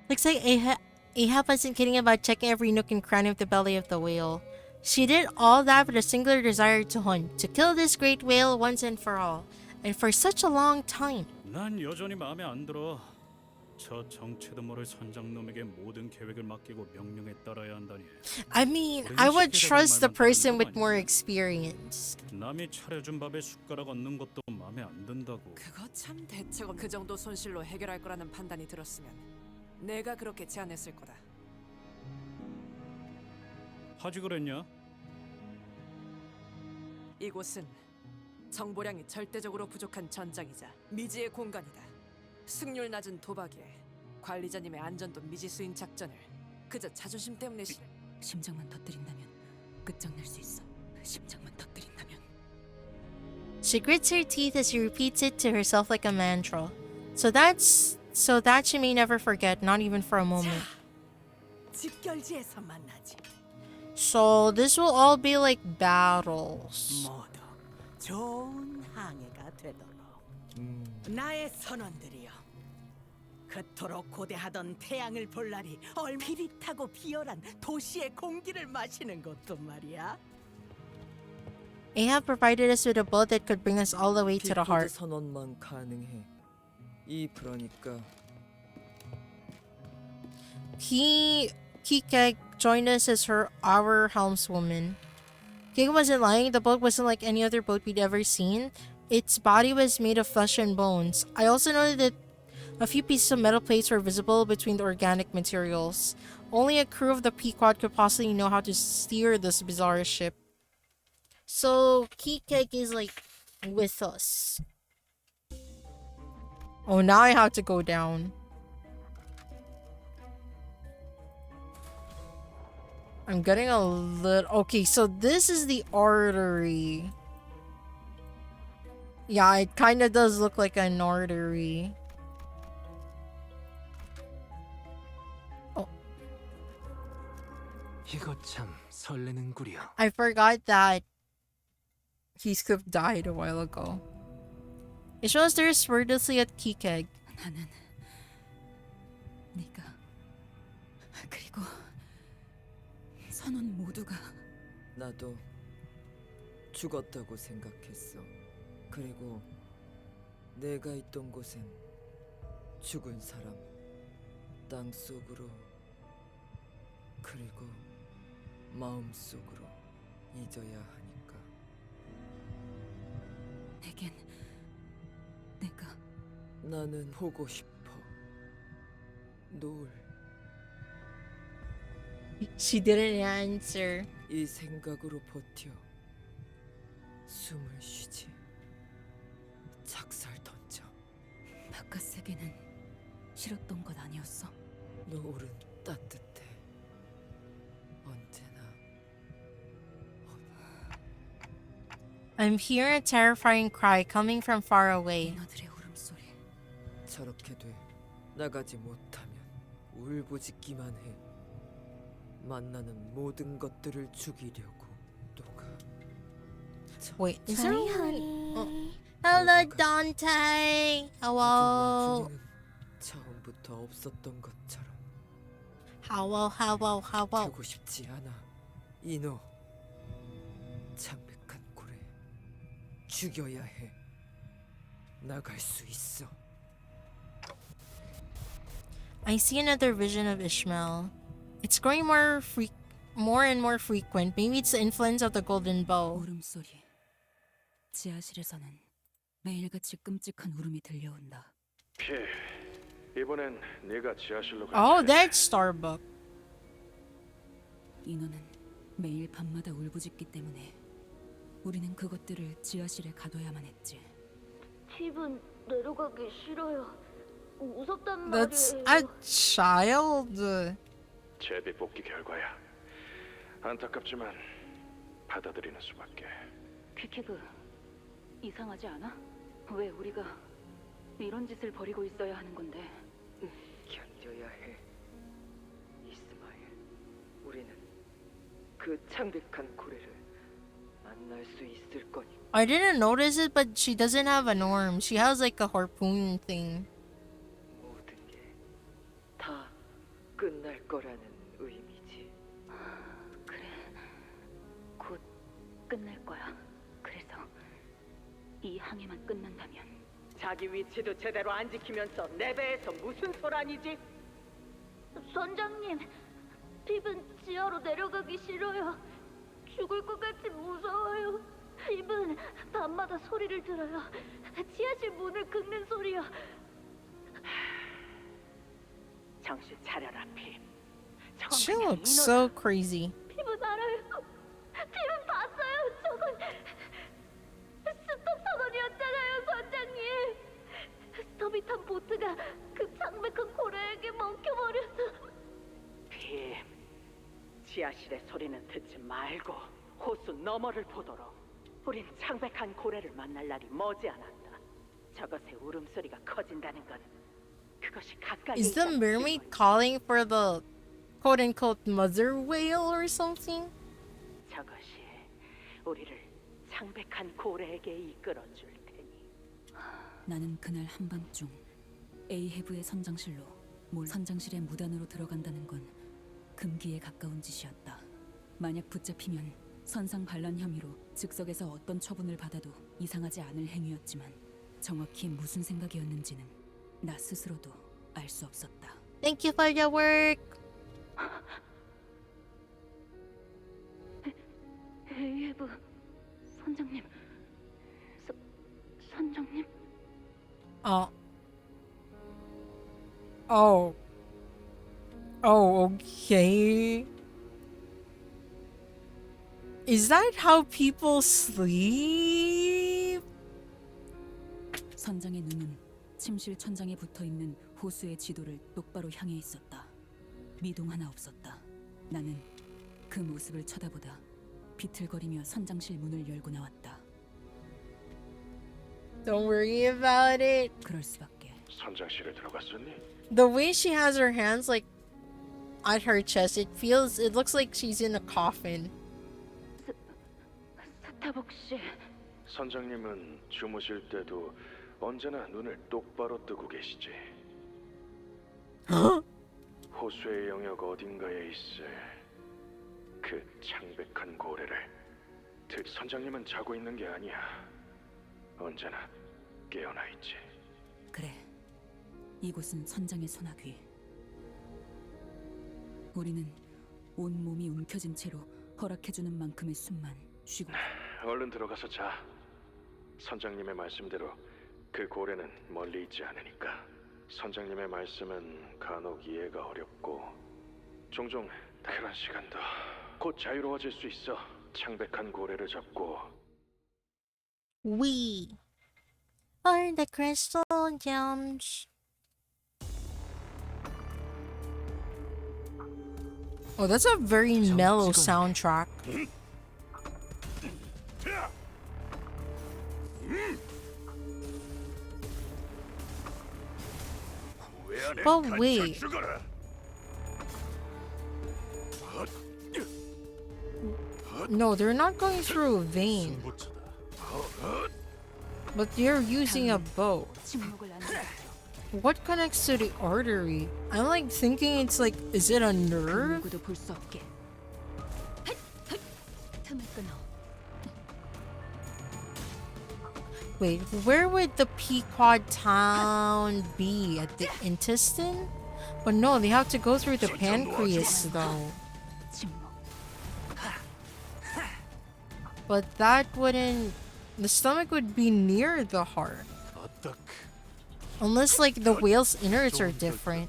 Looks like Ahab wasn't kidding about checking every nook and cranny of the belly of the whale. She did all that with a singular desire to hunt, to kill this great whale once and for all, and for such a long time. 난 여전히 마음에 안 들어. 저 정체도 모를 선장놈에게 모든 계획을 맡기고 명령에 따라야 한다니. I mean, I would trust the person with more experience. 남이 차려준 밥에 숟가락 얹는 것도 마음에 안 든다고. 그거 참 대책 없. 그 정도 손실로 해결할 거라는 판단이 들었으면 내가 그렇게 제안했을 거다. 하지 그랬냐? 이곳은 정보량이 절대적으로 부족한 전장이자 미지의 공간이다. 승률 낮은 도박에 관리자님의 안전도 미지수인 작전을 그저 자존심 때문에 심장만 터뜨린다면 끝장날 수 있어. 심장만 터뜨린다면. She grits her teeth as she repeats it to herself like a mantra. So that she may never forget, not even for a moment. 집결지에서 만나지. So this will all be like battles. 모두 좋은 항해가 되도록. 나의 선원들이여, 그토록 고대하던 태양을 볼 날이 비릿하고 비열한 도시의 공기를 마시는 것도 말이야. Ahab provided us with a boat that could bring us all the way to the heart. 선원만 가능해. 그러니까 Kikek joined us as our helmswoman. Kik wasn't lying. The boat wasn't like any other boat we'd ever seen. Its body was made of flesh and bones. I also noted that a few pieces of metal plates were visible between the organic materials. Only a crew of the Pequod could possibly know how to steer this bizarre ship. So Kikek is like with us. Oh, now I have to go down. I'm getting a little... Okay, so this is the artery. Yeah, it kind of does look like an artery. Oh. 이거 참 설레는구려. I forgot that Heathcliff died a while ago. Ishmael stares wordlessly at Kikeg. 나는 네가 그리고 선원 모두가 나도 죽었다고 생각했어. 그리고 내가 있던 곳엔 죽은 사람 땅 속으로 그리고 마음 속으로 잊어야 하니까. 내겐 내가 나는 보고 싶어. 노을. She didn't answer. 이 생각으로 버텨. 숨을 쉬지. 작살 던져. 바깥 세계는 싫었던 것 아니었어. 노을은 따뜻해. 언제나. I'm hearing a terrifying cry coming from far away. 인어들의 울음소리. 저렇게 돼. 나가지 못하면 울부짖기만 해. 만나는 모든 것들을 죽이려고 또가. Wait, is there Hi, a- honey. Hello, Dante. Hello. 나중에는 처음부터 없었던 것처럼. Hello. 가고 싶지 않아. 이노. 창백한 고래. 죽여야 해. 나갈 수 있어. I see another vision of Ishmael. It's growing more and more frequent. Maybe it's the influence of the golden bow. 울음소리. 지하실에서는 매일같이 끔찍한 울음이 들려온다. 피. 이번엔 네가 지하실로 가. Oh, that's Starbucks. 인어는 매일 밤마다 울부짖기 때문에 우리는 그것들을 지하실에 가둬야만 했지. 집은 내려가기 싫어요. 무섭단 That's 말이에요. a child. 제비 뽑기 결과야. 안타깝지만 받아들이는 수밖에. 퀴퀴그, 이상하지 않아? 왜 우리가 이런 짓을 벌이고 있어야 하는 건데? 견뎌야 해. 이스마엘. 우리는 그 창백한 고래를 만날 수 있을 거니. I didn't notice it, but she doesn't have an arm. She has like a harpoon thing. 모든 게 다 끝날 거라는 의미지. 그래, 곧 끝날 거야. 그래서 이 항해만 끝난다면 자기 위치도 제대로 안 지키면서 내 배에서 무슨 소란이지? 선장님, 핍은 지하로 내려가기 싫어요. 죽을 것 같이 무서워요. 핍은 밤마다 소리를 들어요. 지하실 문을 긁는 소리요. 정신 차려라, 피. She looks so crazy. 핍은 알아요. 핍은 봤어요. 저건 스톱 선언이었잖아요, 선장님. 스톱이 탄 보트가 그 창백한 고래에게 먹혀버려서. 피. 지하실의 소리는 듣지 말고 호수 너머를 보도록. 우린 창백한 고래를 만날 날이 머지않았다. 저것의 울음소리가 커진다는 건 그것이 가까이 Is the 있다는 mermaid calling for the quote-unquote mother whale or something? 저것이 우리를 창백한 고래에게 이끌어줄 테니. 나는 그날 한밤중 에이헤브의 선장실로 선장실의 무단으로 들어간다는 건 금기에 가까운 짓이었다. 만약 붙잡히면 선상 반란 혐의로 즉석에서 어떤 처분을 받아도 이상하지 않을 행위였지만 정확히 무슨 생각이었는지는 나 스스로도 알 수 없었다. Thank you for your work. 에이헤브 선장님, 선장님. Oh, okay. Is that how people sleep? 선장의 눈은 침실 천장에 붙어있는 호수의 지도를 똑바로 향해 있었다. 미동 하나 없었다. 나는 그 모습을 쳐다보다 비틀거리며 선장실 문을 열고 나왔다. Don't worry about it. 그럴 수밖에. 선장실에 들어갔었니? The way she has her hands like at her chest, it looks like she's in a coffin. 스타벅 씨. 선장님은 주무실 때도 언제나 눈을 똑바로 뜨고 계시지. 호수의 영역 어딘가에 있을 그 창백한 고래를. 선장님은 자고 있는 게 아니야. 언제나 깨어나 있지. 그래. 이곳은 선장의 소나귀. 우리는 온 몸이 움켜진 채로 허락해주는 만큼의 숨만 쉬고. 얼른 들어가서 자. 선장님의 말씀대로 그 고래는 멀리 있지 않으니까. 선장님의 말씀은 간혹 이해가 어렵고 종종 그런 시간도 곧 자유로워질 수 있어. 창백한 고래를 잡고. We are the crystal gems. Oh, that's a very mellow soundtrack. But wait. No, they're not going through a vein. But you're using a bow. What connects to the artery? I'm like thinking it's like, is it a nerve? Wait, where would the Pequod town be? At the intestine? But no, they have to go through the pancreas though. But that wouldn't... The stomach would be near the heart. Unless like the whale's innards are different.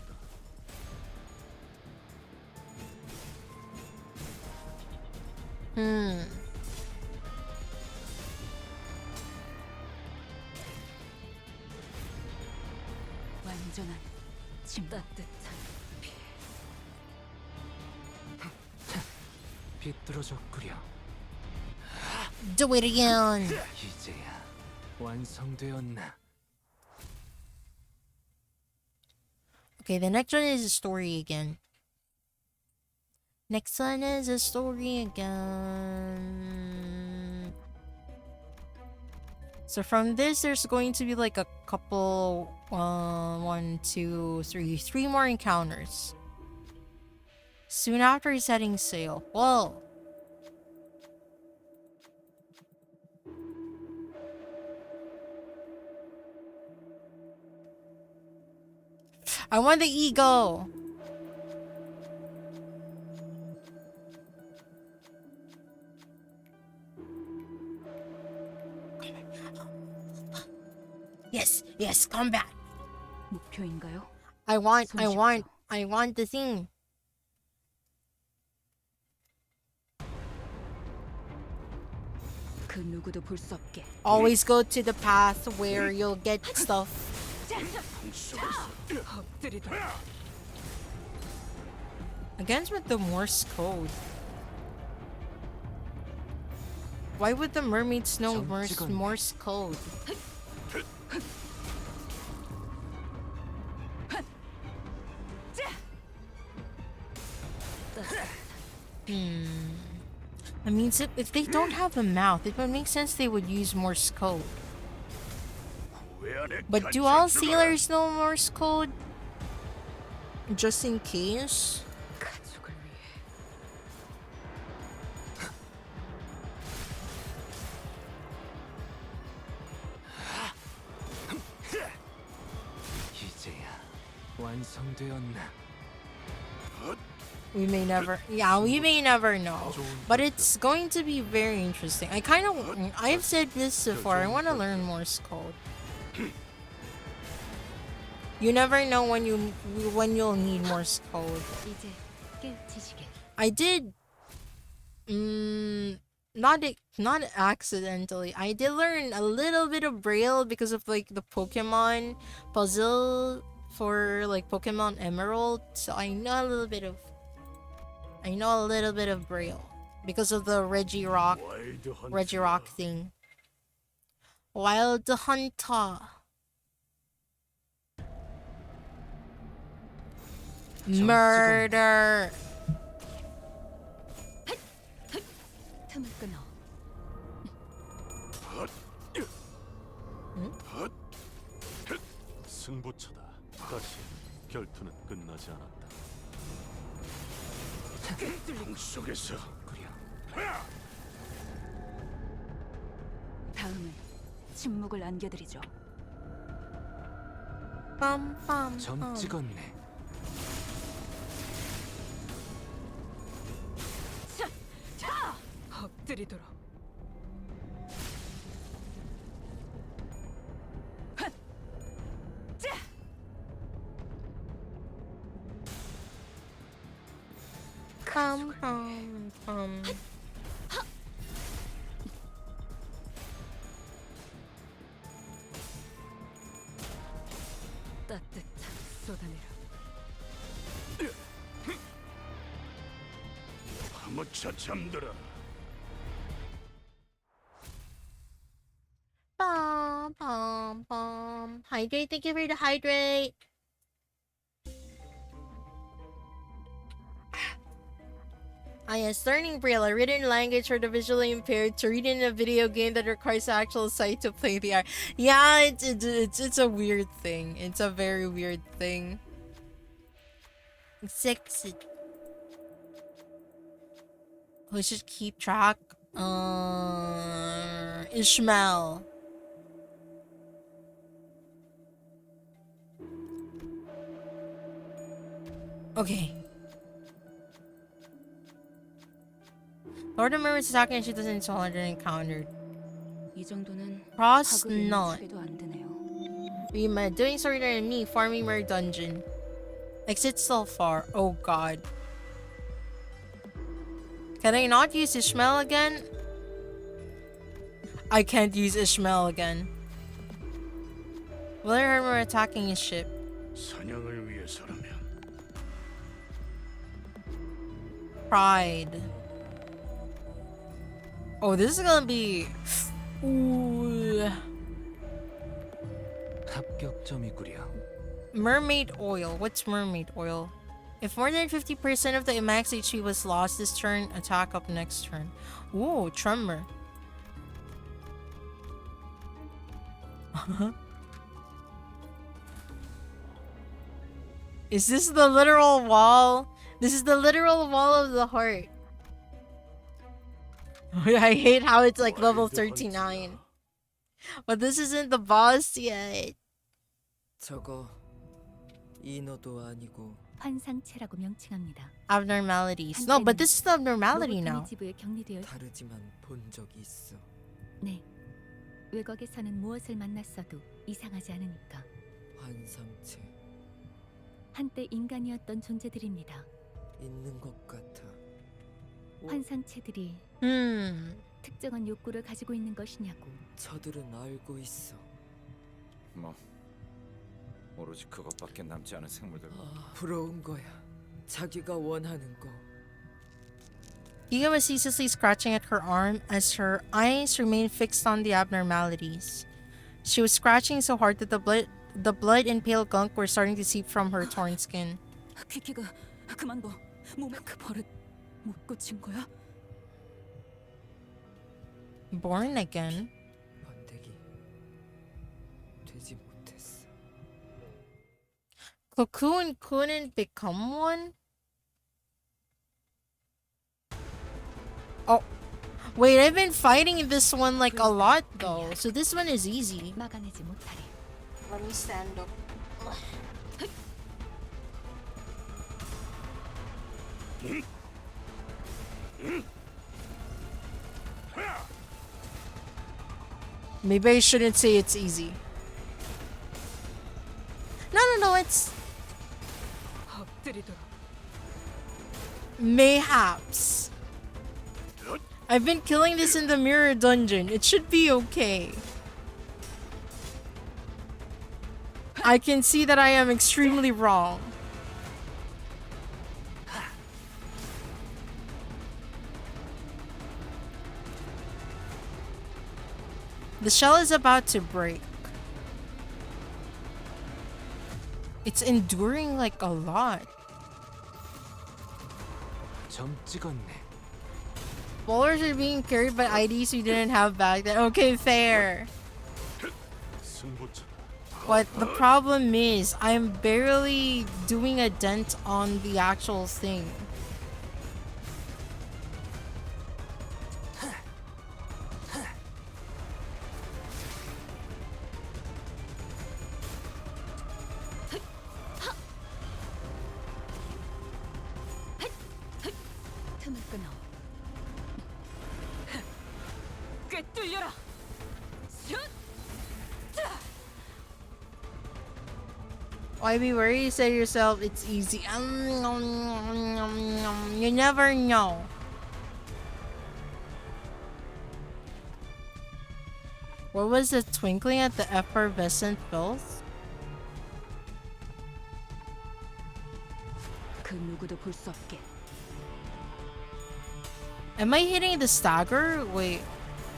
비뚤어졌구려. Do it again. 이제야 완성되었나? Okay, the next one is a story again. Next one is a story again. So from this, there's going to be like a couple, 1, 2, 3, 3 more encounters. Soon after setting sail. Whoa! I want the eagle! Yes, yes, combat! 목표인가요? I want the thing. 그 누구도 볼 수 없게. Always go to the path where you'll get stuff. Against with the Morse code. Why would the mermaids know Morse code? I mean, if they don't have a mouth, it would make sense they would use Morse code. But do all sailors know Morse code? Just in case? 이제야 완성되었나? We may never know. But it's going to be very interesting. I've said this before, I want to learn Morse code. You never know when you'll need Morse code. I did not accidentally. I did learn a little bit of Braille because of like the Pokemon puzzle for like Pokemon Emerald. So I know a little bit of Braille because of the Regirock thing. Wild Hunter. Murder. 틈을 끊어. 승부처다. 다시 결투는 끝나지 않았다. 속에서 다음은 침묵을 안겨드리죠. 점 찍었네. 자, 엎드리도록. 따뜻한 쏟아내라. 파묻혀 잠들어. Hydrate, thank you for the hydrate. Ah yes, learning Braille, a written language for the visually impaired to read in a video game that requires actual sight to play the art. Yeah, it's a weird thing. It's a very weird thing. Six. Who should keep track? Ishmael. Okay. Lord of Mermaid's attacking and she doesn't install it encountered. 이 정도는 Cross 하급에는 not. 취해도 안 되네요. Rima doing sorter and me farming mer dungeon. Exit so far. Oh god. Can I not use Ishmael again? I can't use Ishmael again. Will I hurt her attacking his ship? 사냥을 위해서라면 Pride. Oh, this is gonna be. Ooh. 합격점이구려. Mermaid oil. What's mermaid oil? If more than 50% of the max HP was lost this turn, attack up next turn. Ooh, tremor. Is this the literal wall? This is the literal wall of the heart. I hate how it's like level 39. But this isn't the boss yet. 저거 인어도 아니고 환상체라고 명칭합니다. Abnormalities. No, but this is the abnormality now. 지부에 격리되어 다르지만 본 적이 있어. 네. 외곽에서는 무엇을 만났어도 이상하지 않으니까. 환상체 한때 인간이었던 존재들입니다. 있는 것 같아. 환상체들이 특정한 욕구를 가지고 있는 것이냐고. 저들은 알고 있어. 뭐 오로지 그것밖에 남지 않은 생물들. 부러운 거야. 자기가 원하는 거. Giga was ceaselessly scratching at her arm as her eyes remained fixed on the abnormalities. She was scratching so hard that the blood and pale gunk were starting to seep from her torn skin. 키키가 그만둬. 몸에 그 버릇 못 고친 거야? Born again? 번데기 되지 못했어. Cocoon couldn't become one? Oh, wait, I've been fighting this one like a lot though, so this one is easy. 막아내지 못하리. Let me stand up. Maybe I shouldn't say it's easy. No, it's... Mayhaps. I've been killing this in the mirror dungeon. It should be okay. I can see that I am extremely wrong. The shell is about to break. It's enduring like a lot. 점 찍었네. Bowlers are being carried by IDs we didn't have back then. Okay, fair. But the problem is, I'm barely doing a dent on the actual thing. 틈을 끊어. 꿰뚫려라. 슛! Why be worried? You said yourself it's easy. You never know. What was the twinkling at the effervescent filth? 그 누구도 볼 수 없게. Am I hitting the stagger? Wait,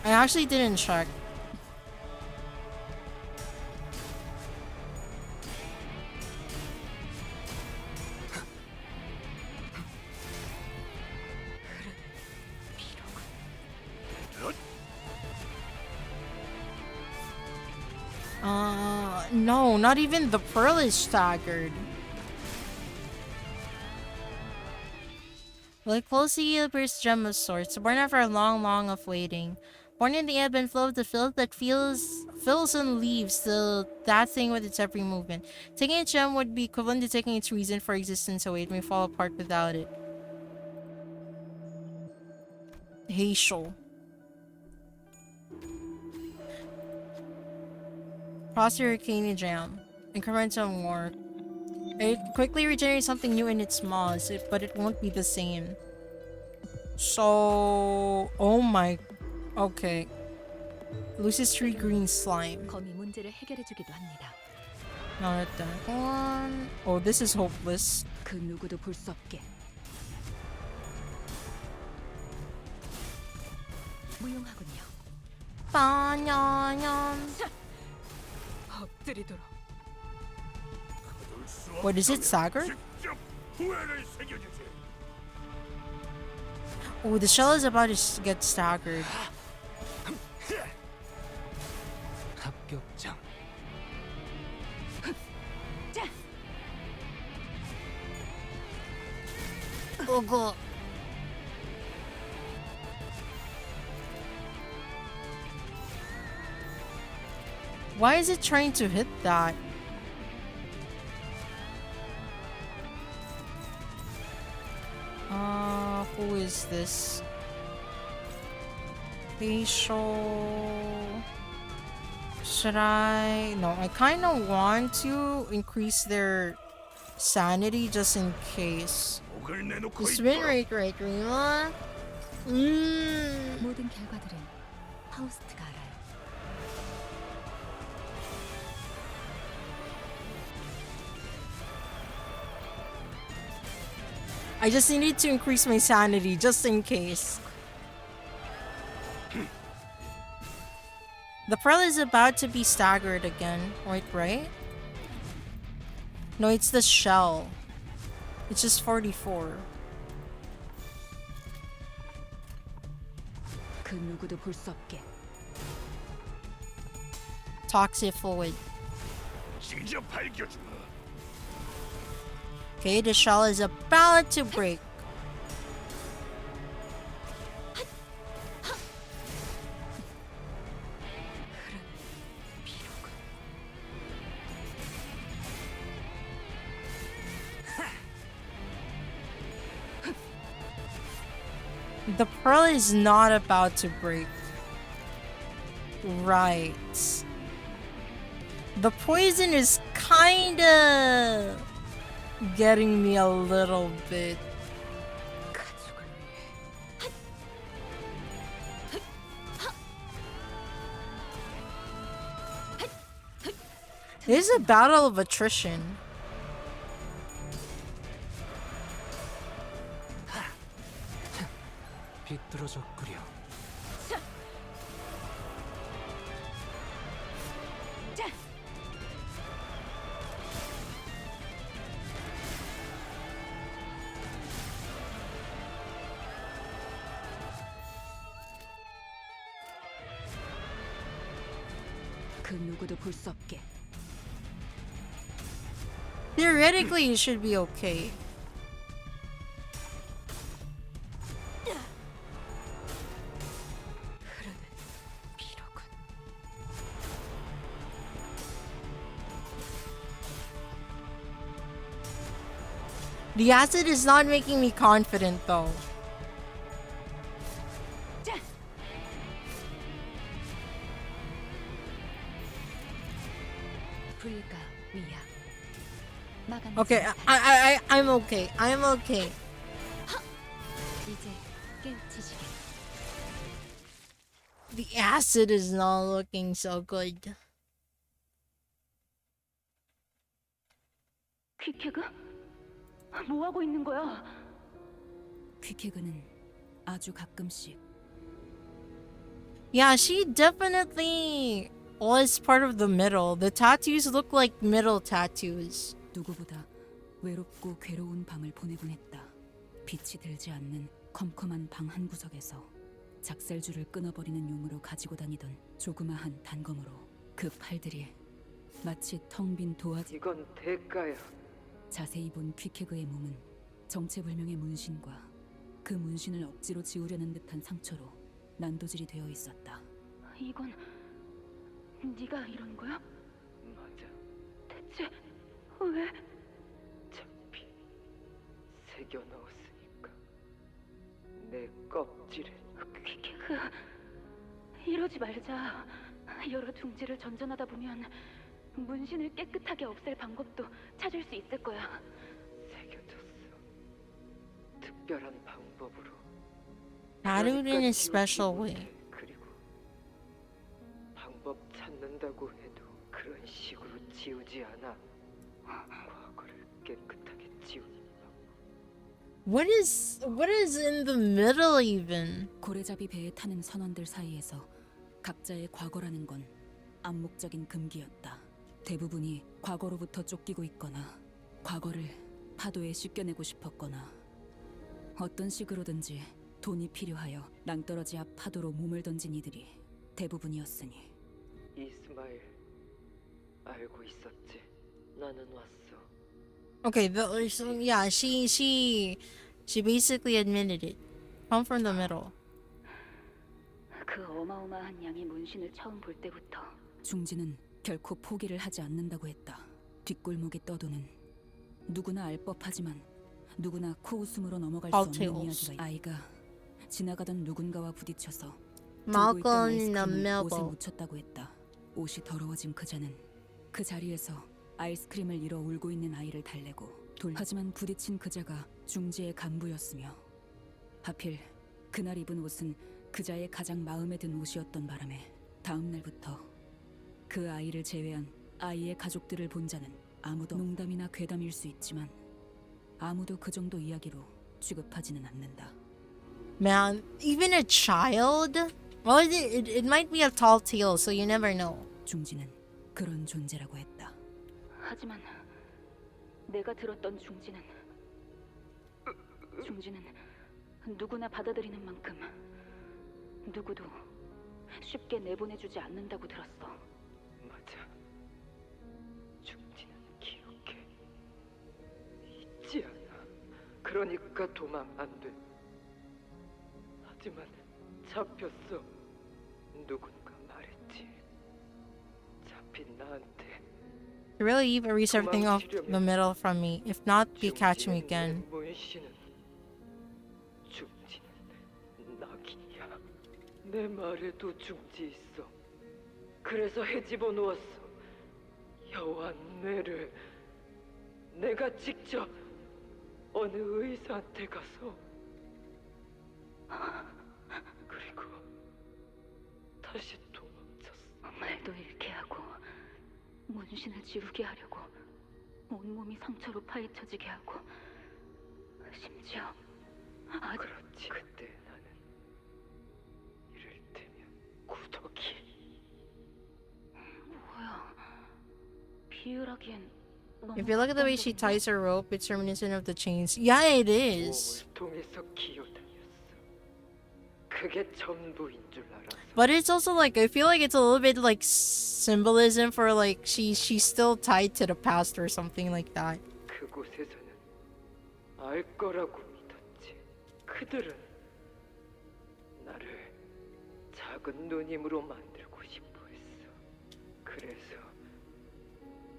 I actually didn't check. No, not even the pearl is staggered. Like closely appears gem of sorts, born after a long of waiting. Born in the ebb and flow of the filth that fills and leaves that thing with its every movement. Taking a gem would be equivalent to taking its reason for existence away. It may fall apart without it. Heishel. Cross your Arcania Jam. Incremental more. It quickly regenerates something new in its maws, but it won't be the same. So... Oh my... Okay. Loses 3 green slime. 거미 문제를 해결해주기도 합니다. Not that one. Oh, this is hopeless. 그 누구도 볼 수 없게. 무용하군요. 빠냐냥. 엎드리도록. What is it, staggered? Oh, the shell is about to get staggered. 합격장. Oh god. Why is it trying to hit that? Who is this? Facial. Should I? No, I kind of want to increase their sanity just in case. Spin rate, right, Rima? 모든 결과들은 파우스트가 알아요. I just needed to increase my sanity just in case. The pearl is about to be staggered again. Wait, right? No, it's the shell. It's just 44. 그 누구도 볼 수 없게. Toxic fluid. Okay, the shell is about to break. The pearl is not about to break. Right. The poison is kinda getting me a little bit. It is a battle of attrition. 비뚤어졌구려. 그 누구도 볼 수 없게. Theoretically, it should be okay. The acid is not making me confident though. 불가 위야. Okay, I'm okay. I'm okay. 이제 깨우치시게. The acid is not looking so good. 퀴케그? 뭐 하고 있는 거야? 퀴케그는 아주 가끔씩. Yeah, she definitely was part of the middle. The tattoos look like middle tattoos. 누구보다 외롭고 괴로운 밤을 보내곤 했다. 빛이 들지 않는 컴컴한 방 한 구석에서 작살줄을 끊어버리는 용으로 가지고 다니던 조그마한 단검으로 그 팔들이 마치 텅 빈 도화지. 이건 대가야. 자세히 본 퀴케그의 몸은 정체불명의 문신과 그 문신을 억지로 지우려는 듯한 상처로 난도질이 되어 있었다. 이건 네가 이런 거야? 맞아. 대체 왜? 차피 새겨 넣었으니까. 내 껍질에. 이러지 말자. 여러 둥지를 전전하다 보면 문신을 깨끗하게 없앨 방법도 찾을 수 있을 거야. 새겨졌어. 특별한 방법으로. Tattooed in a 그러니까 special 지우지 way. 못해. 그리고 방법 찾는다고 해도 그런 식으로 지우지 않아. 과거를 깨끗하게 지우는 방법. What is in the middle even? 고래잡이 배에 타는 선원들 사이에서 각자의 과거라는 건 암묵적인 금기였다. 대부분이 과거로부터 쫓기고 있거나 과거를 파도에 씻겨내고 싶었거나 어떤 식으로든지 돈이 필요하여 낭떠러지 앞 파도로 몸을 던진 이들이 대부분이었으니. 이스마일 알고 있었지. 나는 왔어. Okay, so yeah, she basically admitted it. Come from the middle. 그 어마어마한 양의 문신을 처음 볼 때부터 중지는 결코 포기를 하지 않는다고 했다. 뒷골목에 떠도는 누구나 알 법하지만 누구나 코웃음으로 넘어갈 수 없는 이야기가 아이가 지나가던 누군가와 부딪혀서 들고 있던 아이스크림을 옷에 묻혔다고 했다. 옷이 더러워진 그자는 그 자리에서 아이스크림을 잃어 울고 있는 아이를 달래고 하지만 부딪힌 그자가 중지의 간부였으며 하필 그날 입은 옷은 그자의 가장 마음에 든 옷이었던 바람에 다음 날부터 그 아이를 제외한 아이의 가족들을 본 자는 아무도 농담이나 괴담일 수 있지만 아무도 그 정도 이야기로 취급하지는 않는다. Man, even a child? Well, it might be a tall tale, so you never know. 중지는 그런 존재라고 했다. 하지만 내가 들었던 중지는 누구나 받아들이는 만큼 누구도 쉽게 내보내주지 않는다고 들었어. 맞아. 중지는 기억해. 잊지 않아. 그러니까 도망 안 돼. 하지만 잡혔어. 누군가 말했지. 잡힌 나한테. Really even erase everything off the middle from me. If not, be catching me again. 문신은 중지는 낙인이야. 내 말에도 중지 있어. 그래서 헤집어 놓았어. 여왕 뇌를. 내가 직접 어느 의사한테 가서. 그리고 다시 도망쳤어. 말도 잃게 하고 문신을 지우게 하려고 온몸이 상처로 파헤쳐지게 하고 심지어 아주 그렇지. 그때 나는 이를테면 구더기. 뭐야 비유라기엔 너무 If you look at the way she ties her rope, it's reminiscent of the chains. Yeah, it is. 몸을 통해서 기어다녔어. 그게 전부인 줄 알았어. But it's also like, I feel like it's a little bit like symbolism for like she's still tied to the past or something like that. 그곳에서는 알 거라고 믿었지. 그들은 나를 작은 누님으로 만들고 싶어 했어. 그래서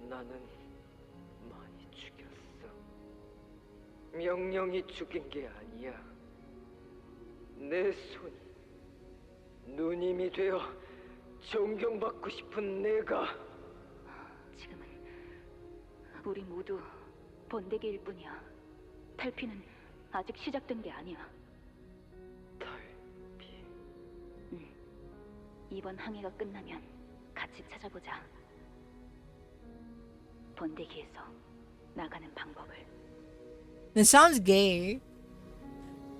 나는 많이 죽였어. 명령이 죽인 게 아니야. 내 손이 누님이 되어 존경받고 싶은 내가. 지금은 우리 모두 번데기일 뿐이야. 탈피는 아직 시작된 게 아니야. 탈피? 응. 이번 항해가 끝나면 같이 찾아보자. 번데기에서 나가는 방법을. This sounds gay.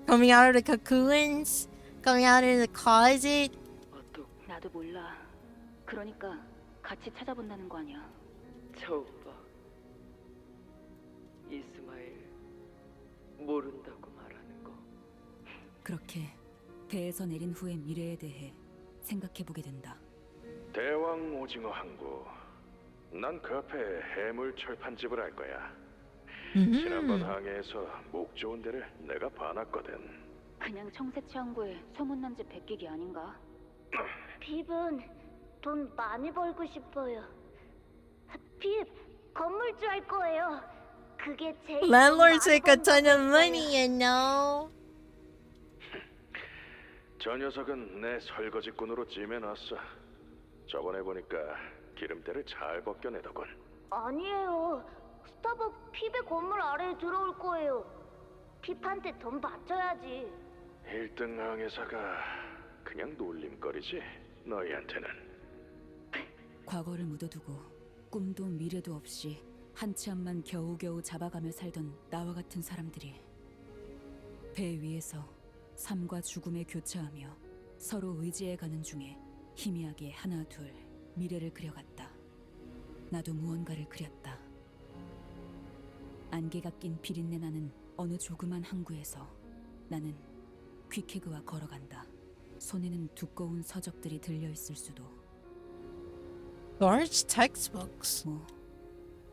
Coming out of the cocoons, coming out of the closet. 나도 몰라. 그러니까 같이 찾아본다는 거 아니야. 처음 봐. 이스마일 모른다고 말하는 거. 그렇게 배에서 내린 후의 미래에 대해 생각해보게 된다. 대왕 오징어 항구 난 그 앞에 해물 철판집을 할 거야. 지난번 항해에서 목 좋은 데를 내가 봐놨거든. 그냥 청색창고에 소문난 집 베끼기 아닌가? 빕은 돈 많이 벌고 싶어요. 빕 건물주 할 거예요. 그게 제일 Landlords make a ton of money, you know. 저 녀석은 내 설거지꾼으로 찜해놨어. 저번에 보니까 기름때를 잘 벗겨내더군. 아니에요. 스타벅 핍의 건물 아래에 들어올 거예요. 핍한테 돈 바쳐야지. 1등 항해사가 그냥 놀림거리지 너희한테는. 과거를 묻어두고 꿈도 미래도 없이 한 치 앞만 겨우겨우 잡아가며 살던 나와 같은 사람들이 배 위에서 삶과 죽음에 교차하며 서로 의지해가는 중에 희미하게 하나 둘 미래를 그려갔다. 나도 무언가를 그렸다. 안개가 낀 비린내 나는 어느 조그만 항구에서 나는 퀵해그와 걸어간다. 손에는 두꺼운 서적들이 들려있을 수도. Large textbooks. 뭐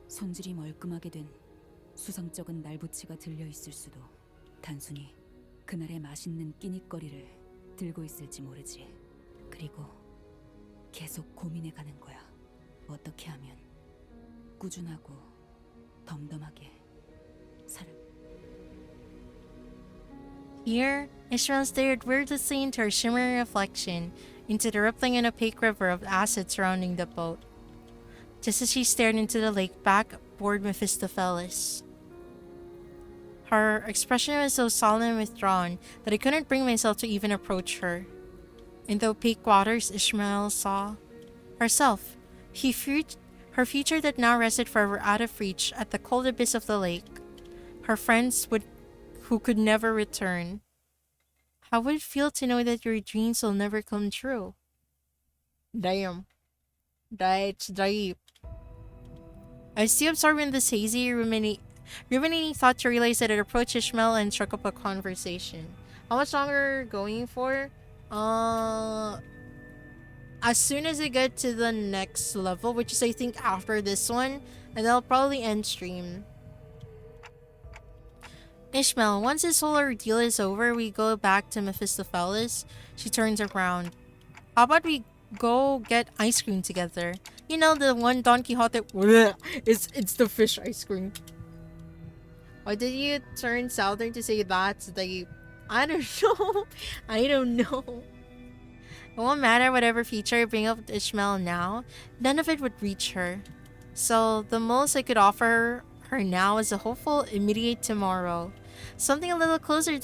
손질이 멀끔하게 된 수성쩍은 날붙이가 들려있을 수도. 단순히 그날의 맛있는 끼니거리를 들고 있을지 모르지. 그리고 계속 고민해가는 거야. 어떻게 하면 꾸준하고 덤덤하게 살아. Here, Ishmael stared wordlessly into her shimmering reflection, into the rippling and opaque river of acid surrounding the boat. Just as she stared into the lake, back bored Mephistopheles. Her expression was so solemn and withdrawn that I couldn't bring myself to even approach her. In the opaque waters, Ishmael saw herself. Her future that now rested forever out of reach at the cold abyss of the lake. Her friends who could never return. How would it feel to know that your dreams will never come true? Damn. That's deep. I was too absorbed in this hazy, ruminating thought to realize that I'd approached Ishmael and struck up a conversation. How much longer going for? As soon as I get to the next level, which is I think after this one, and I'll probably end stream. Ishmael, once this whole ordeal is over, we go back to Mephistopheles. She turns around. How about we go get ice cream together? You know, the one Don Quixote. It's the fish ice cream. Why did you turn southern to say that's the... I don't know. I don't know. It won't matter whatever feature I bring up with Ishmael now. None of it would reach her. So the most I could offer her now is a hopeful immediate tomorrow. Something a little closer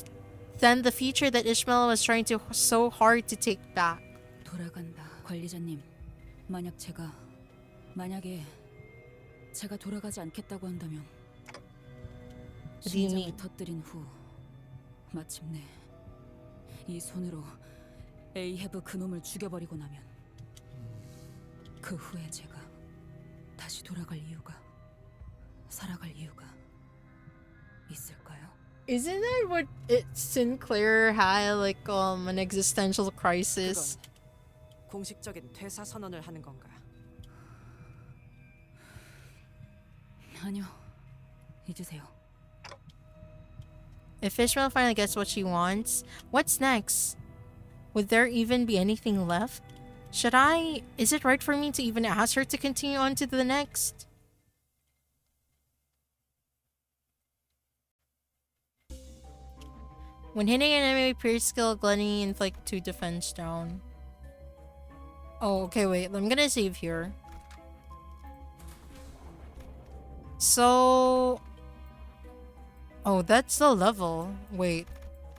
than the future that Ishmael was trying so hard to take back. 돌아간다. 관리자님, 만약에 제가 돌아가지 않겠다고 한다면 심장을 터뜨린 후 마침내 이 손으로 에이헤브 그놈을 죽여버리고 나면 그 후에 제가 다시 돌아갈 이유가 살아갈 이유가 있을까요? Isn't that what Sinclair had, like, an existential crisis? 공식적인 퇴사 선언을 하는 건가? 아니요, 잊으세요. If Ishmael finally gets what she wants, what's next? Would there even be anything left? Is it right for me to even ask her to continue on to the next? When hitting an enemy, pierce skill, gluttony, inflict 2 defense down. Oh, okay, wait. I'm gonna save here. So... Oh, that's the level. Wait.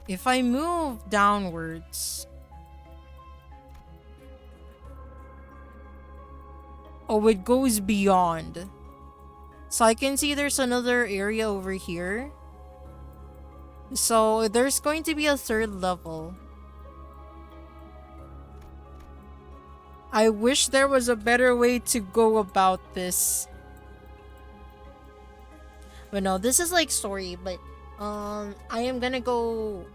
If I move downwards... Oh, it goes beyond. So I can see there's another area over here. So there's going to be a 3rd level. I wish there was a better way to go about this. But no, this is like story, but I am gonna go...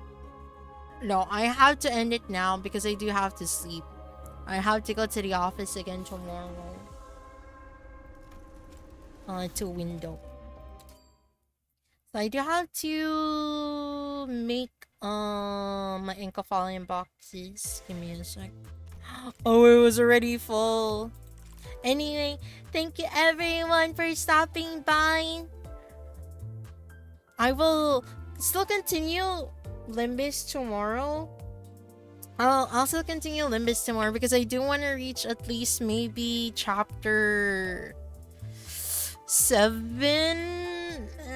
No, I have to end it now because I do have to sleep. I have to go to the office again tomorrow. to window. So I do have to make my Inca falling boxes. Give me a sec. Oh, it was already full. Anyway, thank you everyone for stopping by. I will still continue Limbus tomorrow. I'll still continue Limbus tomorrow because I do want to reach at least maybe chapter 7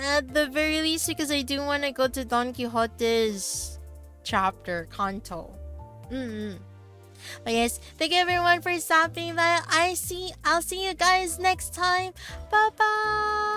at the very least, because I do want to go to Don Quixote's chapter, Kanto. But yes, thank you everyone for stopping by. I'll see you guys next time. Bye bye.